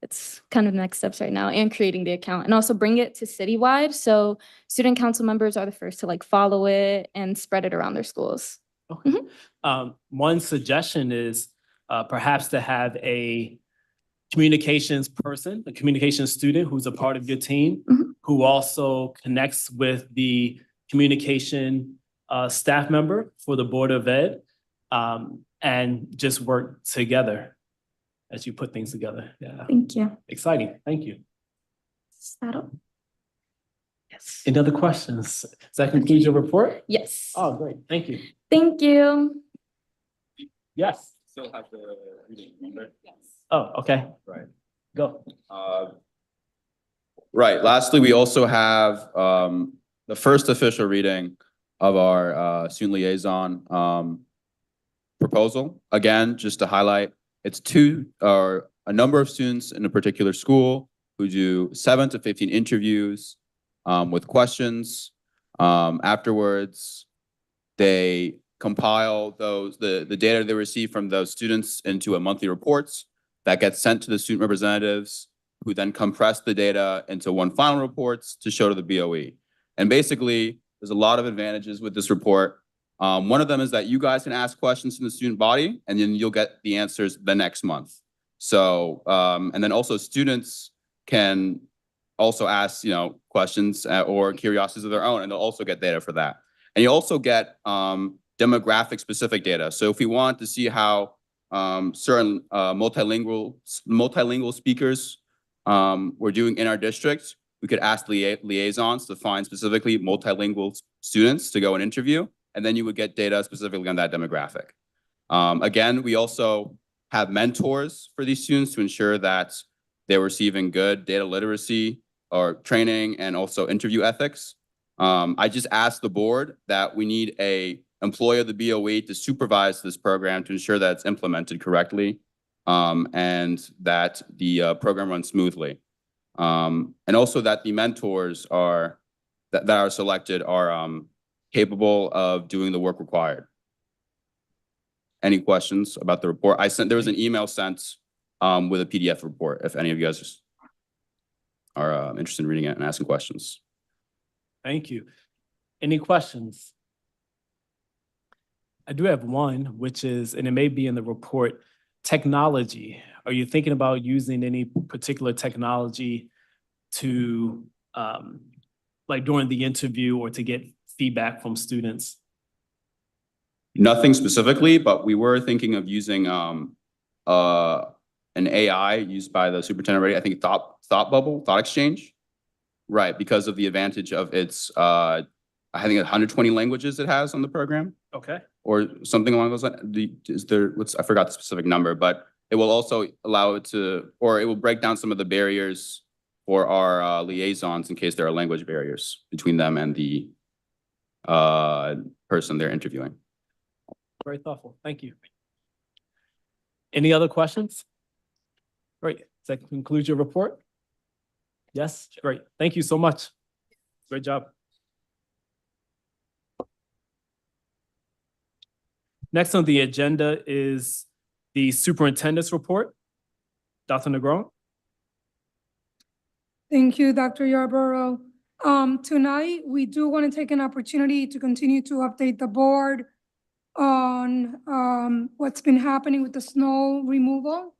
it's kind of the next steps right now, and creating the account, and also bring it to citywide. So student council members are the first to like follow it and spread it around their schools. Okay. One suggestion is perhaps to have a communications person, a communications student who's a part of your team, who also connects with the communication staff member for the Board of Ed, and just work together as you put things together. Yeah. Thank you. Exciting. Thank you. Settle. Yes. Any other questions? Does that conclude your report? Yes. Oh, great. Thank you. Thank you. Yes. Still have the reading, right? Oh, okay. Right. Go. Right. Lastly, we also have the first official reading of our student liaison proposal. Again, just to highlight, it's a number of students in a particular school who do 7 to 15 interviews with questions. Afterwards, they compile the data they receive from those students into a monthly reports that gets sent to the student representatives, who then compress the data into one final reports to show to the BOE. And basically, there's a lot of advantages with this report. One of them is that you guys can ask questions from the student body, and then you'll get the answers the next month. So, and then also students can also ask, questions or curiosities of their own, and they'll also get data for that. And you also get demographic specific data. So if we want to see how certain multilingual speakers we're doing in our district, we could ask liaisons to find specifically multilingual students to go and interview, and then you would get data specifically on that demographic. Again, we also have mentors for these students to ensure that they're receiving good data literacy or training and also interview ethics. I just asked the board that we need a employee of the BOE to supervise this program to ensure that it's implemented correctly and that the program runs smoothly. And also that the mentors that are selected are capable of doing the work required. Any questions about the report? There was an email sent with a PDF report if any of you guys are interested in reading it and asking questions. Thank you. Any questions? I do have one, which is, and it may be in the report, technology. Are you thinking about using any particular technology to, like during the interview or to get feedback from students? Nothing specifically, but we were thinking of using an AI used by the superintendent already. I think Thought Exchange, right? Because of the advantage of its, I think 120 languages it has on the program. Okay. Or something along those lines. I forgot the specific number, but it will also allow it to, or it will break down some of the barriers for our liaisons in case there are language barriers between them and the person they're interviewing. Very thoughtful. Thank you. Any other questions? Great. Does that conclude your report? Yes, great. Thank you so much. Great job. Next on the agenda is the superintendent's report. Dr. Negron. Thank you, Dr. Yarborough. Tonight, we do want to take an opportunity to continue to update the board on what's been happening with the snow removal.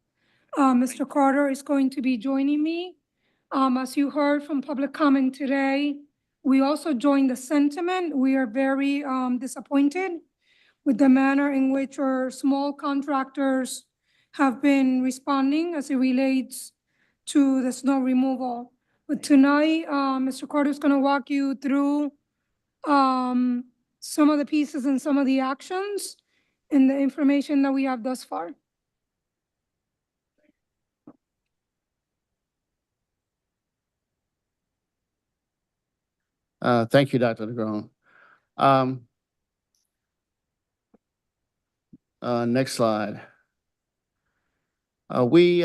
Mr. Carter is going to be joining me. As you heard from public comment today, we also joined the sentiment. We are very disappointed with the manner in which our small contractors have been responding as it relates to the snow removal. But tonight, Mr. Carter is going to walk you through some of the pieces and some of the actions and the information that we have thus far. Thank you, Dr. Negron. Next slide. We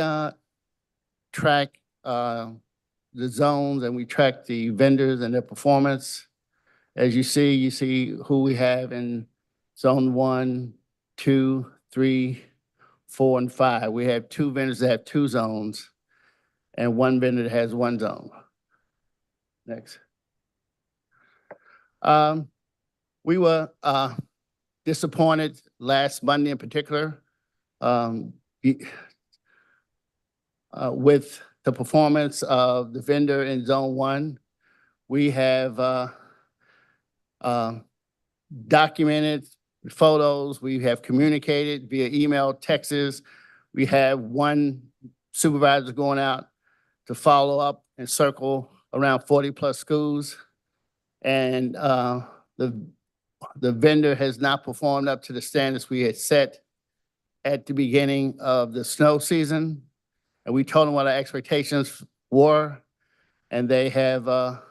track the zones and we track the vendors and their performance. As you see who we have in zone 1, 2, 3, 4, and 5. We have 2 vendors that have 2 zones and 1 vendor that has 1 zone. Next. We were disappointed last Monday in particular with the performance of the vendor in zone 1. We have documented photos, we have communicated via email, texts. We have 1 supervisor going out to follow up and circle around 40+ schools. And the vendor has not performed up to the standards we had set at the beginning of the snow season. And we told them what our expectations were, and they have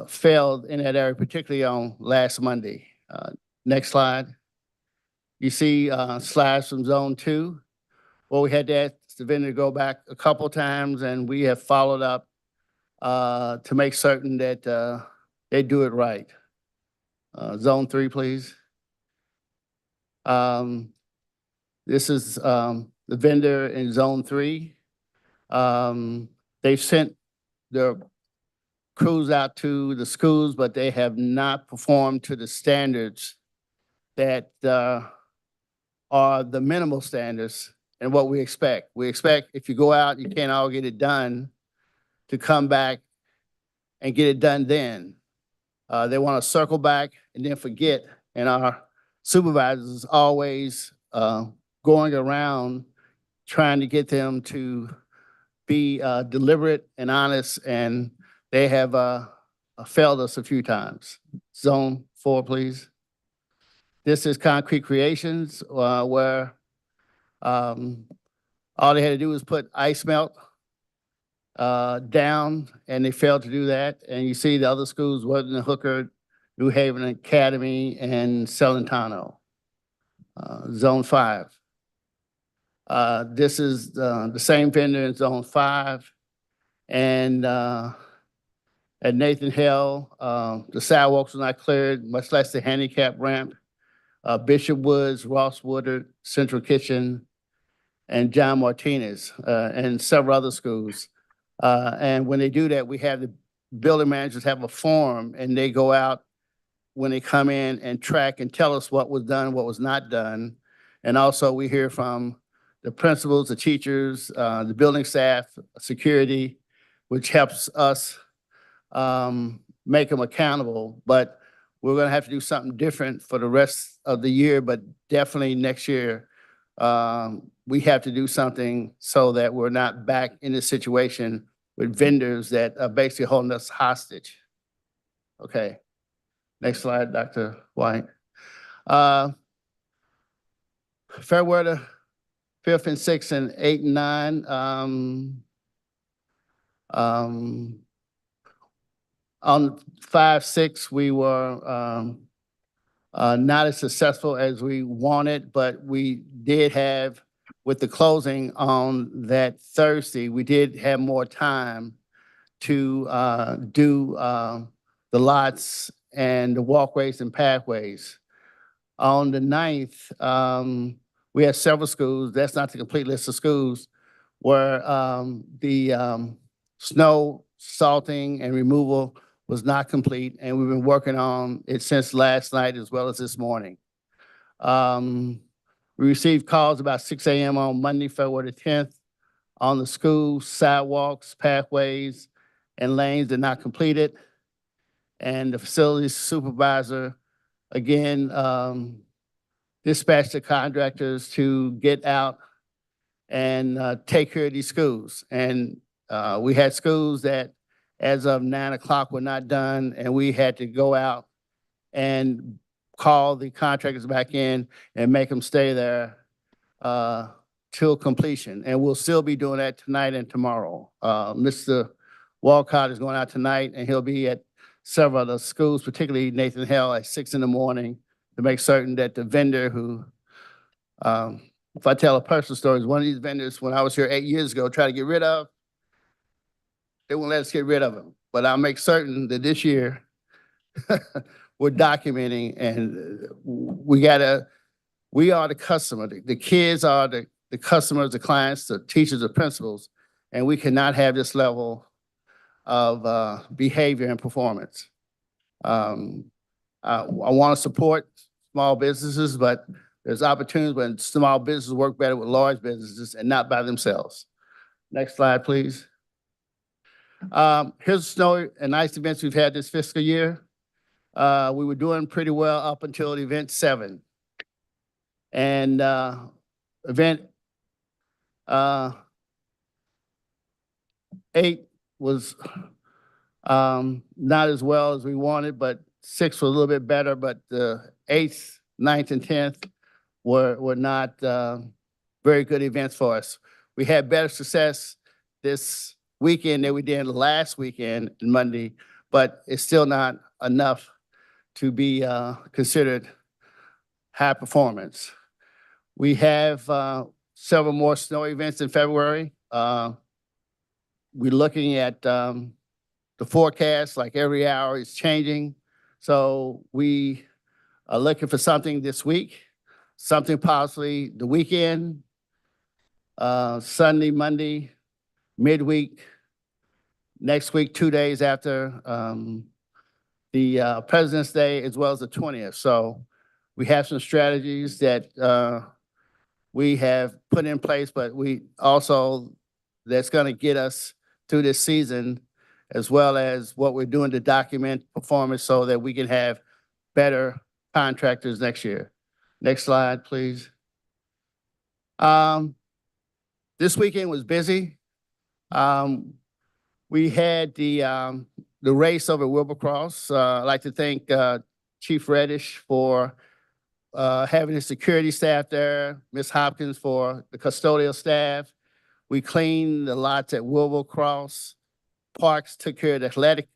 failed in that area, particularly on last Monday. Next slide. You see slides from zone 2. Well, we had that the vendor to go back a couple times, and we have followed up to make certain that they do it right. Zone 3, please. This is the vendor in Zone 3. They've sent their crews out to the schools, but they have not performed to the standards that are the minimal standards and what we expect. We expect if you go out, you can't all get it done, to come back and get it done then. They want to circle back and then forget, and our supervisors always going around trying to get them to be deliberate and honest, and they have failed us a few times. Zone 4, please. This is Concrete Creations, where all they had to do was put ice melt down, and they failed to do that. And you see the other schools, Woodland, Hooker, New Haven Academy, and Celentano. Zone 5. This is the same vendor in Zone 5. And at Nathan Hill, the sidewalks were not cleared, much less the handicap ramp. Bishop Woods, Ross Woodard, Central Kitchen, and John Martinez, and several other schools. And when they do that, we have the building managers have a forum, and they go out when they come in and track and tell us what was done, what was not done. And also we hear from the principals, the teachers, the building staff, security, which helps us make them accountable. But we're going to have to do something different for the rest of the year, but definitely next year, we have to do something so that we're not back in this situation with vendors that are basically holding us hostage. Okay. Next slide, Dr. White. February the 5th and 6th and 8 and 9. On 5, 6, we were not as successful as we wanted, but we did have, with the closing on that Thursday, we did have more time to do the lots and the walkways and pathways. On the 9th, we had several schools, that's not the complete list of schools, where the snow salting and removal was not complete, and we've been working on it since last night as well as this morning. We received calls about 6 a.m. on Monday, February the 10th, on the school sidewalks, pathways, and lanes that are not completed. And the facilities supervisor, again, dispatched the contractors to get out and take care of these schools. And we had schools that as of 9 o'clock were not done, and we had to go out and call the contractors back in and make them stay there till completion. And we'll still be doing that tonight and tomorrow. Mr. Walcott is going out tonight, and he'll be at several of the schools, particularly Nathan Hill, at 6 in the morning to make certain that the vendor who, if I tell a personal story, is one of these vendors when I was here 8 years ago, tried to get rid of, they won't let us get rid of him. But I'll make certain that this year we're documenting, and we are the customer. The kids are the customers, the clients, the teachers, the principals, and we cannot have this level of behavior and performance. I want to support small businesses, but there's opportunities when small businesses work better with large businesses and not by themselves. Next slide, please. Here's snow and ice events we've had this fiscal year. We were doing pretty well up until event 7. And event 8 was not as well as we wanted, but 6 was a little bit better, but the 8th, 9th, and 10th were not very good events for us. We had better success this weekend than we did last weekend, Monday, but it's still not enough to be considered high performance. We have several more snow events in February. We're looking at the forecast, like every hour is changing. So we are looking for something this week, something possibly the weekend, Sunday, Monday, midweek, next week, 2 days after the President's Day, as well as the 20th. So we have some strategies that we have put in place, but we also, that's going to get us through this season, as well as what we're doing to document performance so that we can have better contractors next year. Next slide, please. This weekend was busy. We had the race over Wilbercross. I'd like to thank Chief Reddish for having his security staff there, Ms. Hopkins for the custodial staff. We cleaned the lots at Wilbercross. Parks took care of the athletic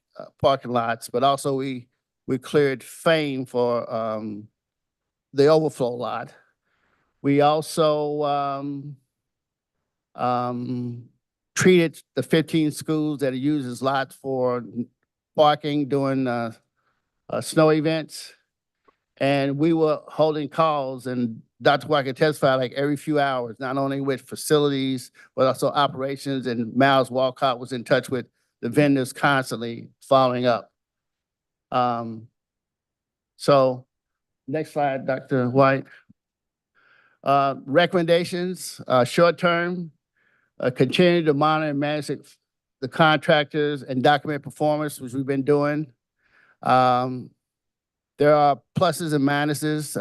parking lots, but also we cleared Fame for the overflow lot. We also treated the 15 schools that uses lots for parking during snow events. And we were holding calls, and Dr. White can testify like every few hours, not only with facilities, but also operations, and Miles Walcott was in touch with the vendors constantly following up. So next slide, Dr. White. Recommendations, short term, continue to monitor and manage the contractors and document performance, which we've been doing. There are pluses and minuses.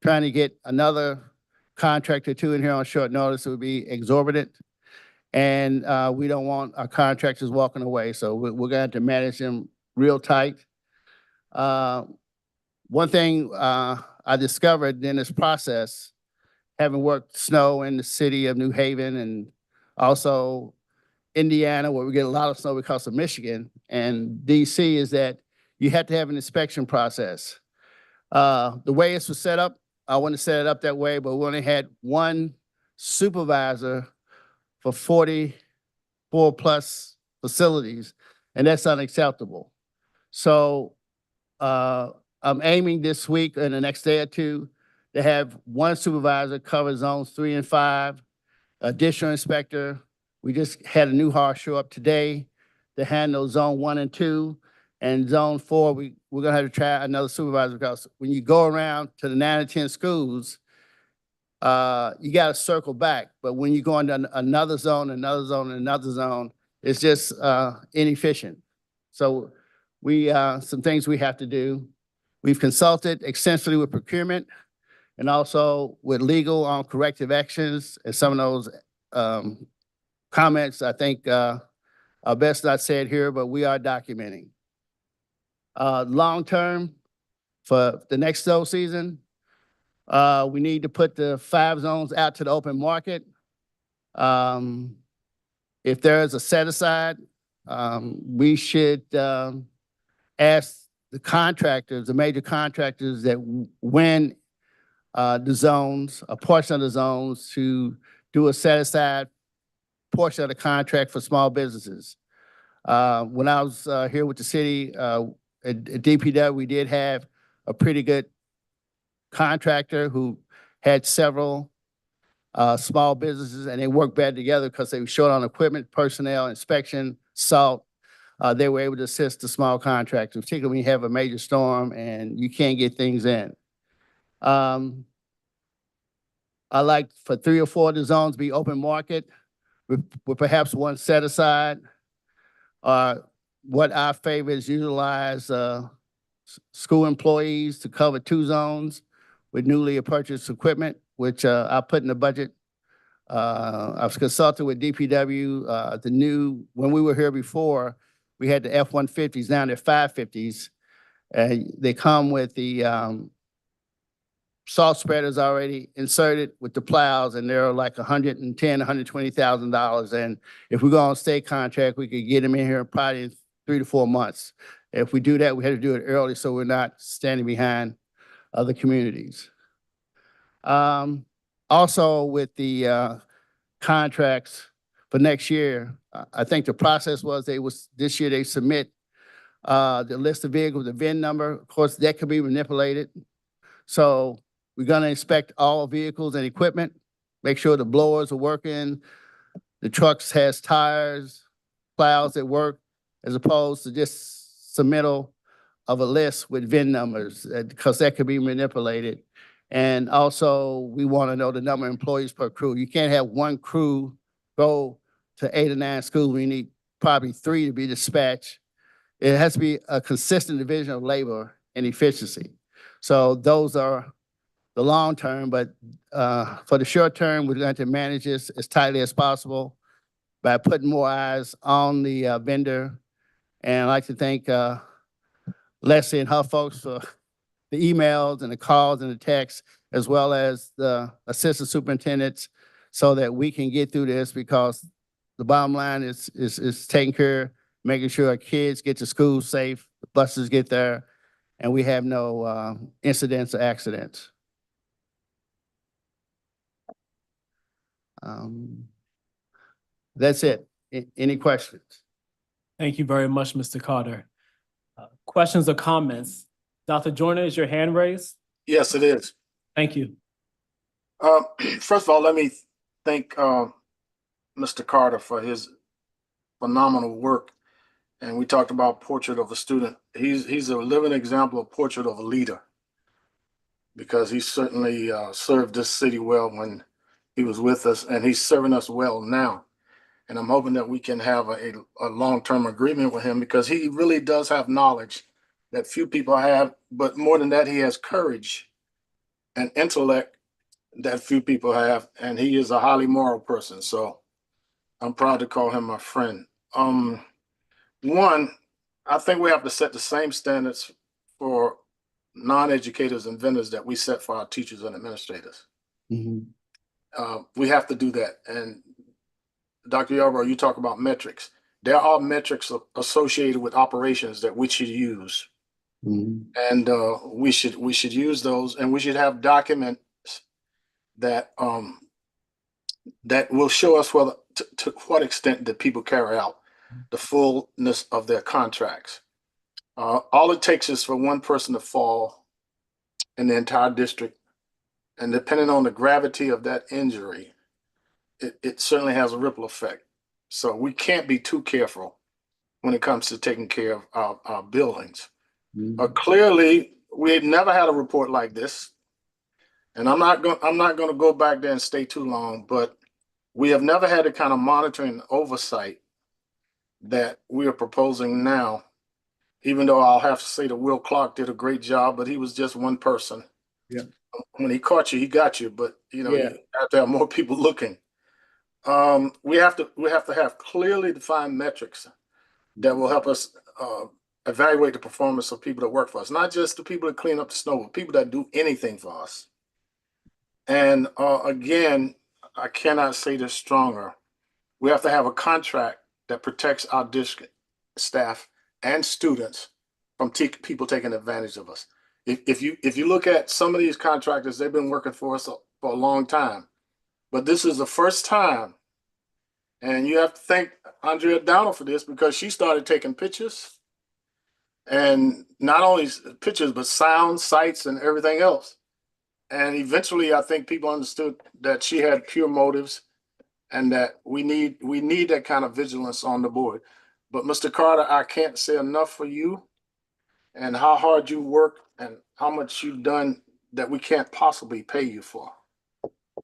Trying to get another contractor or two in here on short notice would be exorbitant. And we don't want our contractors walking away. So we're going to have to manage them real tight. One thing I discovered in this process, having worked snow in the city of New Haven and also Indiana, where we get a lot of snow because of Michigan, and DC, is that you have to have an inspection process. The way this was set up, I wouldn't set it up that way, but we only had one supervisor for 44 plus facilities, and that's unacceptable. So I'm aiming this week and the next day or two to have one supervisor cover zones 3 and 5, additional inspector. We just had a new hire show up today to handle zone 1 and 2. And zone 4, we're gonna have to try another supervisor, because when you go around to the 9 or 10 schools, you gotta circle back. But when you go into another zone, another zone, another zone, it's just inefficient. So we some things we have to do. We've consulted extensively with procurement and also with legal on corrective actions. And some of those comments, I think, are best not said here, but we are documenting. Long term, for the next snow season, we need to put the 5 zones out to the open market. If there is a set aside, we should ask the contractors, the major contractors that win the zones, a portion of the zones, to do a set aside portion of the contract for small businesses. When I was here with the city, at DPW, we did have a pretty good contractor who had several small businesses, and they worked better together because they were short on equipment, personnel, inspection, salt. They were able to assist the small contractors, particularly when you have a major storm and you can't get things in. I like for 3 or 4 of the zones to be open market with perhaps one set aside. What I favor is utilize school employees to cover 2 zones with newly purchased equipment, which I put in the budget. I've consulted with DPW. When we were here before, we had the F-150s, now they're 550s. They come with the salt spreaders already inserted with the plows, and they're like $110,000, $120,000. And if we go on state contract, we could get them in here probably in 3 to 4 months. If we do that, we have to do it early so we're not standing behind other communities. Also with the contracts for next year, I think the process was this year they submit the list of vehicles, the VIN number. Of course, that could be manipulated. So we're gonna inspect all vehicles and equipment, make sure the blowers are working, the trucks has tires, plows that work, as opposed to just submittal of a list with VIN numbers, because that could be manipulated. And also, we want to know the number of employees per crew. You can't have one crew go to 8 or 9 schools. We need probably 3 to be dispatched. It has to be a consistent division of labor and efficiency. So those are the long term, but for the short term, we're going to manage this as tightly as possible by putting more eyes on the vendor. And I'd like to thank Leslie and her folks for the emails and the calls and the texts, as well as the assistant superintendents, so that we can get through this, because the bottom line is taking care, making sure our kids get to school safe, the buses get there, and we have no incidents or accidents. That's it. Any questions? Thank you very much, Mr. Carter. Questions or comments? Dr. Joyner, is your hand raised? Yes, it is. Thank you. First of all, let me thank Mr. Carter for his phenomenal work. And we talked about portrait of a student. He's a living example of portrait of a leader, because he certainly served this city well when he was with us, and he's serving us well now. And I'm hoping that we can have a long-term agreement with him, because he really does have knowledge that few people have, but more than that, he has courage and intellect that few people have, and he is a highly moral person. So I'm proud to call him my friend. One, I think we have to set the same standards for non-educators and vendors that we set for our teachers and administrators. We have to do that. And Dr. Yarbrough, you talk about metrics. There are metrics associated with operations that we should use. And we should use those, and we should have documents that that will show us whether to what extent that people carry out the fullness of their contracts. All it takes is for one person to fall in the entire district, and depending on the gravity of that injury, it certainly has a ripple effect. So we can't be too careful when it comes to taking care of our buildings. Clearly, we had never had a report like this, and I'm not going to go back there and stay too long, but we have never had the kind of monitoring and oversight that we are proposing now. Even though I'll have to say that Will Clark did a great job, but he was just one person. Yeah. When he caught you, he got you, but you know, you have to have more people looking. We have to have clearly defined metrics that will help us evaluate the performance of people that work for us, not just the people that clean up the snow, but people that do anything for us. And again, I cannot say this stronger. We have to have a contract that protects our district staff and students from people taking advantage of us. If you look at some of these contractors, they've been working for us for a long time, but this is the first time. And you have to thank Andrea Downell for this, because she started taking pictures, and not only pictures, but sound, sights, and everything else. And eventually, I think people understood that she had pure motives, and that we need that kind of vigilance on the board. But Mr. Carter, I can't say enough for you and how hard you work and how much you've done that we can't possibly pay you for.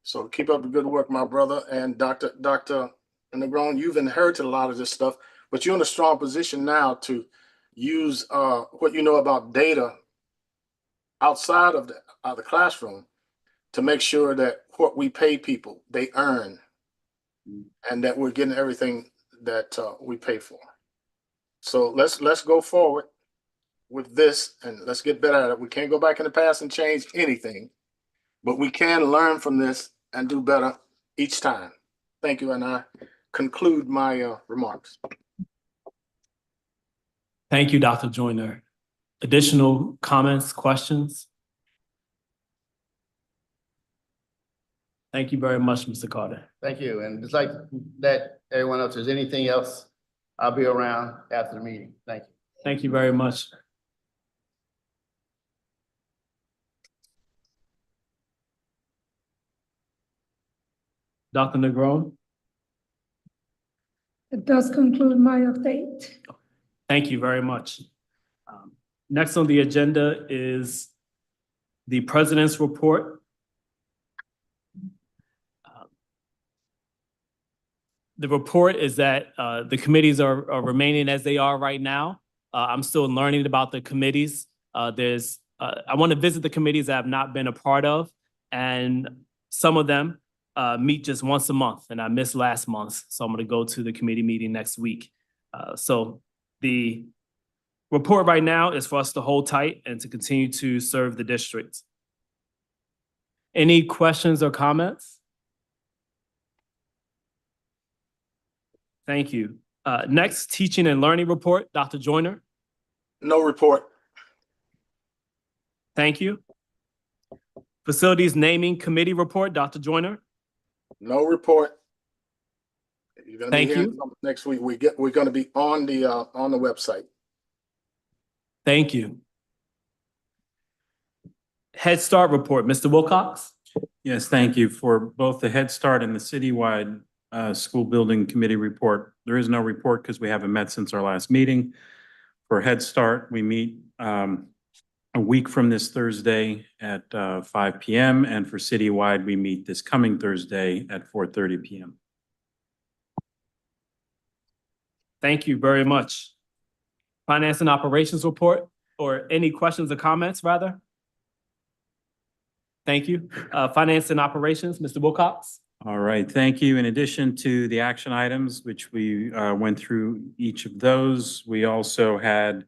So keep up the good work, my brother. And Dr. Negron, you've inherited a lot of this stuff, but you're in a strong position now to use what you know about data outside of the classroom to make sure that what we pay people, they earn, and that we're getting everything that we pay for. So let's go forward with this, and let's get better at it. We can't go back in the past and change anything, but we can learn from this and do better each time. Thank you, and I conclude my remarks. Thank you, Dr. Joyner. Additional comments, questions? Thank you very much, Mr. Carter. Thank you. And just like that, everyone else, if there's anything else, I'll be around after the meeting. Thank you. Thank you very much. Dr. Negron, It does conclude my update. thank you very much. Next on the agenda is the President's Report. The report is that the committees are remaining as they are right now. I'm still learning about the committees. I want to visit the committees that I've not been a part of, and some of them meet just once a month, and I missed last month, so I'm going to go to the committee meeting next week. So the report right now is for us to hold tight and to continue to serve the district. Any questions or comments? Thank you. Next, teaching and learning report, Dr. Joyner. No report. Thank you. Facilities naming committee report, Dr. Joyner. No report. You're gonna be Thank hearing you. something next week. We're gonna be on the website. Thank you. Head Start report, Mr. Wilcox. Yes, thank you. For both the Head Start and the citywide school building committee report. There is no report because we haven't met since our last meeting. For Head Start, we meet a week from this Thursday at 5 p.m. And for citywide, we meet this coming Thursday at 4:30 p.m. Thank you very much. Finance and operations report, or any questions or comments, rather? Thank you. Finance and operations, Mr. Wilcox. All right, thank you. In addition to the action items, which we went through each of those, we also had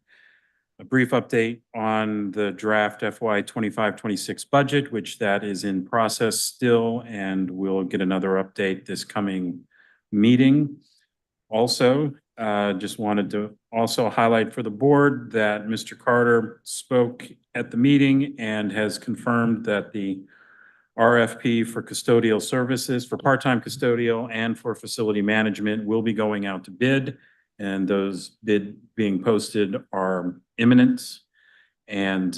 a brief update on the draft FY 25-26 budget, which that is in process still, and we'll get another update this coming meeting. Also, just wanted to also highlight for the board that Mr. Carter spoke at the meeting and has confirmed that the RFP for custodial services, for part-time custodial and for facility management will be going out to bid. And those bid being posted are imminent. And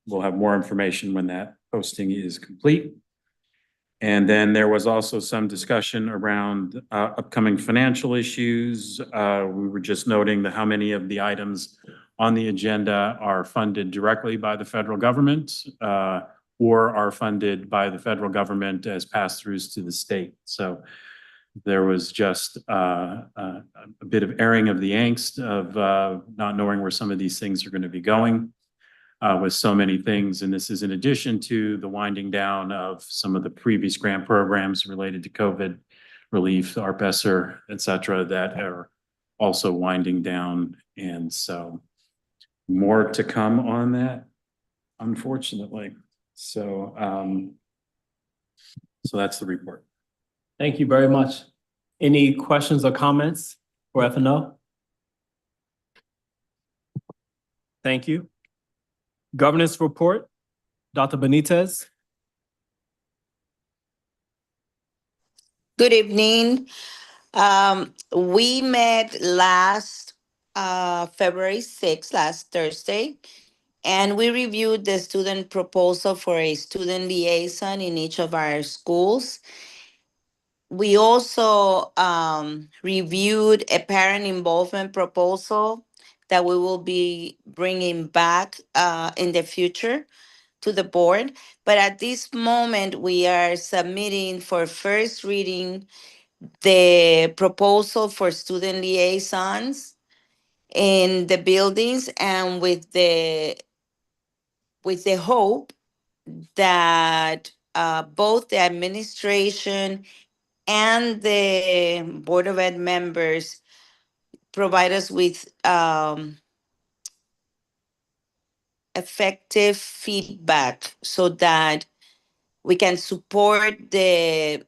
we'll have more information when that posting is complete. And then there was also some discussion around upcoming financial issues. We were just noting how many of the items on the agenda are funded directly by the federal government or are funded by the federal government as pass-throughs to the state. So there was just a bit of airing of the angst of not knowing where some of these things are going to be going. With so many things. And this is in addition to the winding down of some of the previous grant programs related to COVID relief, ARP-ESSER, et cetera, that are also winding down. And so more to come on that, unfortunately. So, so that's the report. Thank you very much. Any questions or comments for F&O? Thank you. Governance report, Dr. Benitez. Good evening. We met last February 6th, last Thursday, and we reviewed the student proposal for a student liaison in each of our schools. We also reviewed a parent involvement proposal that we will be bringing back in the future to the board. But at this moment, we are submitting for first reading the proposal for student liaisons in the buildings, and with the hope that both the administration and the Board of Ed members provide us with effective feedback so that we can support the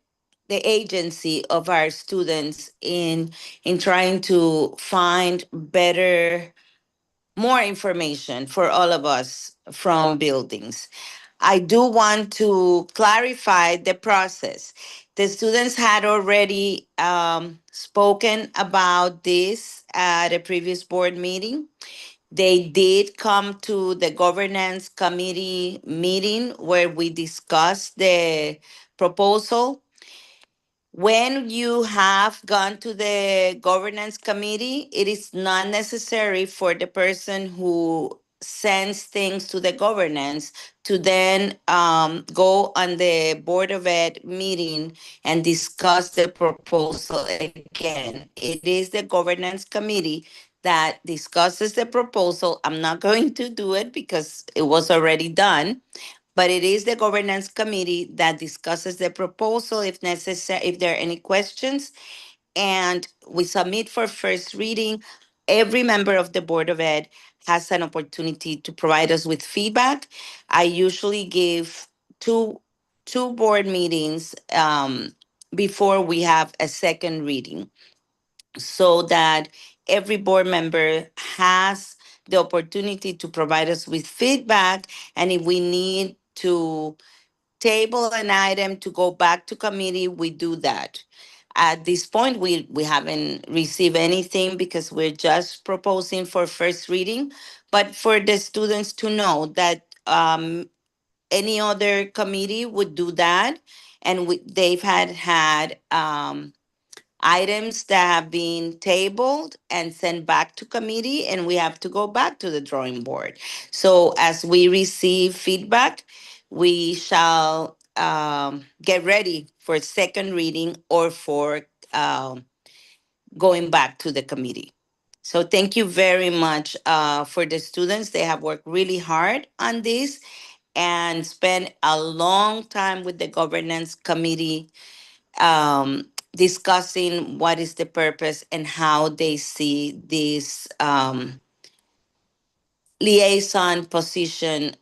agency of our students in trying to find more information for all of us from buildings. I do want to clarify the process. The students had already spoken about this at a previous board meeting. They did come to the governance committee meeting where we discussed the proposal. When you have gone to the governance committee, it is not necessary for the person who sends things to the governance to then go on the Board of Ed meeting and discuss the proposal again. It is the governance committee that discusses the proposal. I'm not going to do it because it was already done. But it is the governance committee that discusses the proposal if necessary, if there are any questions. And we submit for first reading. Every member of the Board of Ed has an opportunity to provide us with feedback. I usually give two board meetings before we have a second reading, so that every board member has the opportunity to provide us with feedback. And if we need to table an item to go back to committee, we do that. At this point, we haven't received anything because we're just proposing for first reading. But for the students to know that any other committee would do that, and they've had items that have been tabled and sent back to committee, and we have to go back to the drawing board. So as we receive feedback, we shall get ready for second reading or for going back to the committee. So thank you very much for the students. They have worked really hard on this and spent a long time with the governance committee discussing what is the purpose and how they see this liaison position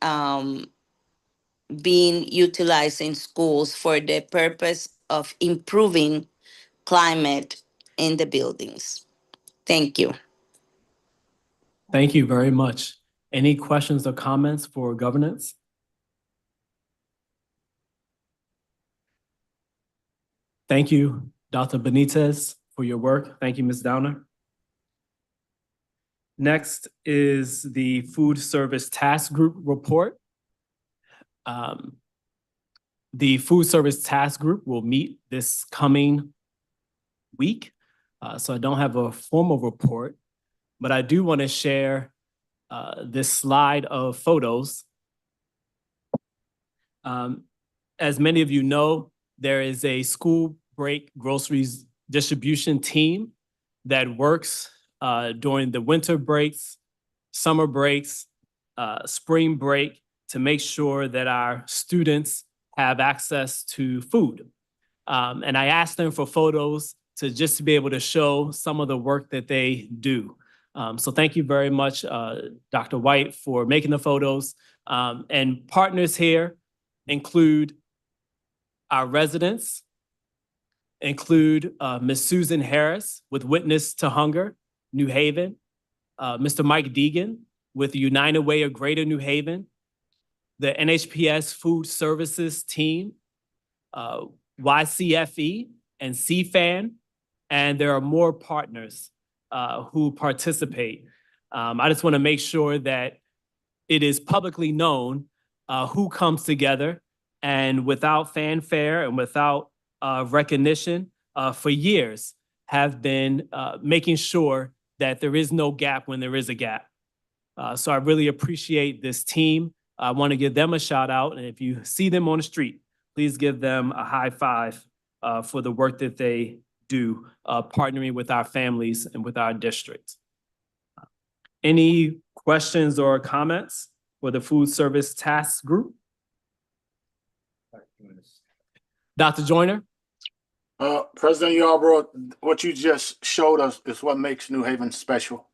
being utilized in schools for the purpose of improving climate in the buildings. Thank you. Thank you very much. Any questions or comments for governance? Thank you, Dr. Benitez, for your work. Thank you, Ms. Downer. Next is the Food Service Task Group report. The Food Service Task Group will meet this coming week. So I don't have a formal report, but I do want to share this slide of photos. As many of you know, there is a school break groceries distribution team that works during the winter breaks, summer breaks, spring break, to make sure that our students have access to food. And I asked them for photos to just be able to show some of the work that they do. So thank you very much, Dr. White, for making the photos. And partners here include our residents, include Ms. Susan Harris with Witness to Hunger, New Haven, Mr. Mike Deegan with United Way of Greater New Haven, the NHPS Food Services team, YCFE and CFAN, and there are more partners who participate. I just want to make sure that it is publicly known who comes together, and without fanfare and without recognition, for years have been making sure that there is no gap when there is a gap. So I really appreciate this team. I want to give them a shout out. And if you see them on the street, please give them a high five for the work that they do, partnering with our families and with our district. Any questions or comments for the Food Service Task Group? Dr. Joyner? President Yarbrough, what you just showed us is what makes New Haven special.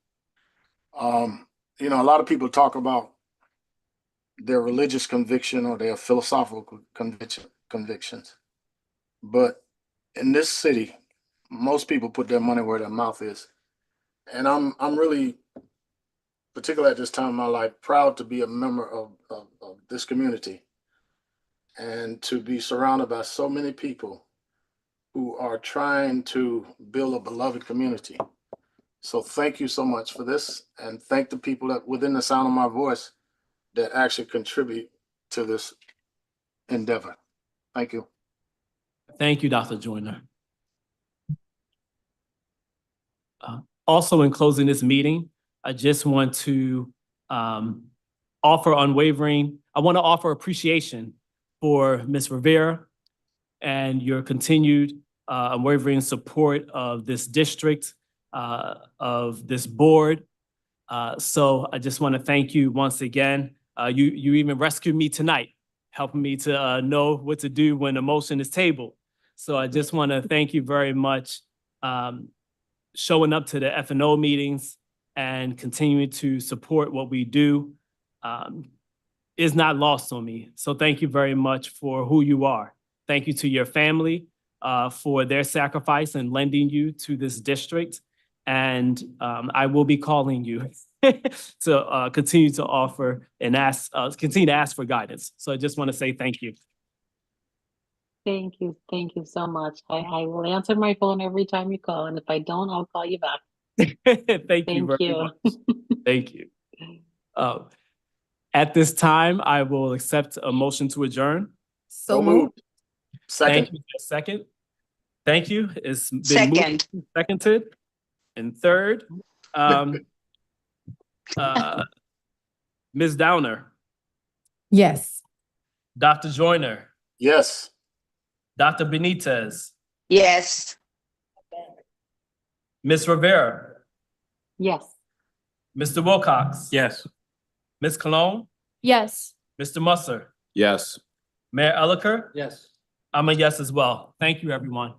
You know, a lot of people talk about their religious conviction or their philosophical convictions. But in this city, most people put their money where their mouth is. And I'm really, particularly at this time in my life, proud to be a member of this community and to be surrounded by so many people who are trying to build a beloved community. So thank you so much for this, and thank the people that within the sound of my voice that actually contribute to this endeavor. Thank you. Thank you, Dr. Joyner. Also, in closing this meeting, I just want to offer appreciation for Ms. Rivera and your continued unwavering support of this district, of this board. So I just want to thank you once again. You even rescued me tonight, helping me to know what to do when a motion is tabled. So I just want to thank you very much, showing up to the F&O meetings and continuing to support what we do is not lost on me. So thank you very much for who you are. Thank you to your family for their sacrifice and lending you to this district. And I will be calling you to continue to offer and continue to ask for guidance. So I just want to say thank you. Thank you. Thank you so much. I will answer my phone every time you call, and if I don't, I'll call you back. Thank you very much. Thank you. At this time, I will accept a motion to adjourn. So moved. Thank you. Second. Thank you. It's been moved, seconded, and third. Ms. Downer, Yes. Dr. Joyner, Yes. Dr. Benitez, Yes. Ms. Rivera, Yes. Mr. Wilcox. Yes. Ms. Cologne, Yes. Mr. Musser, Yes. Mayor Elicker. Yes. I'm a yes as well. Thank you, everyone.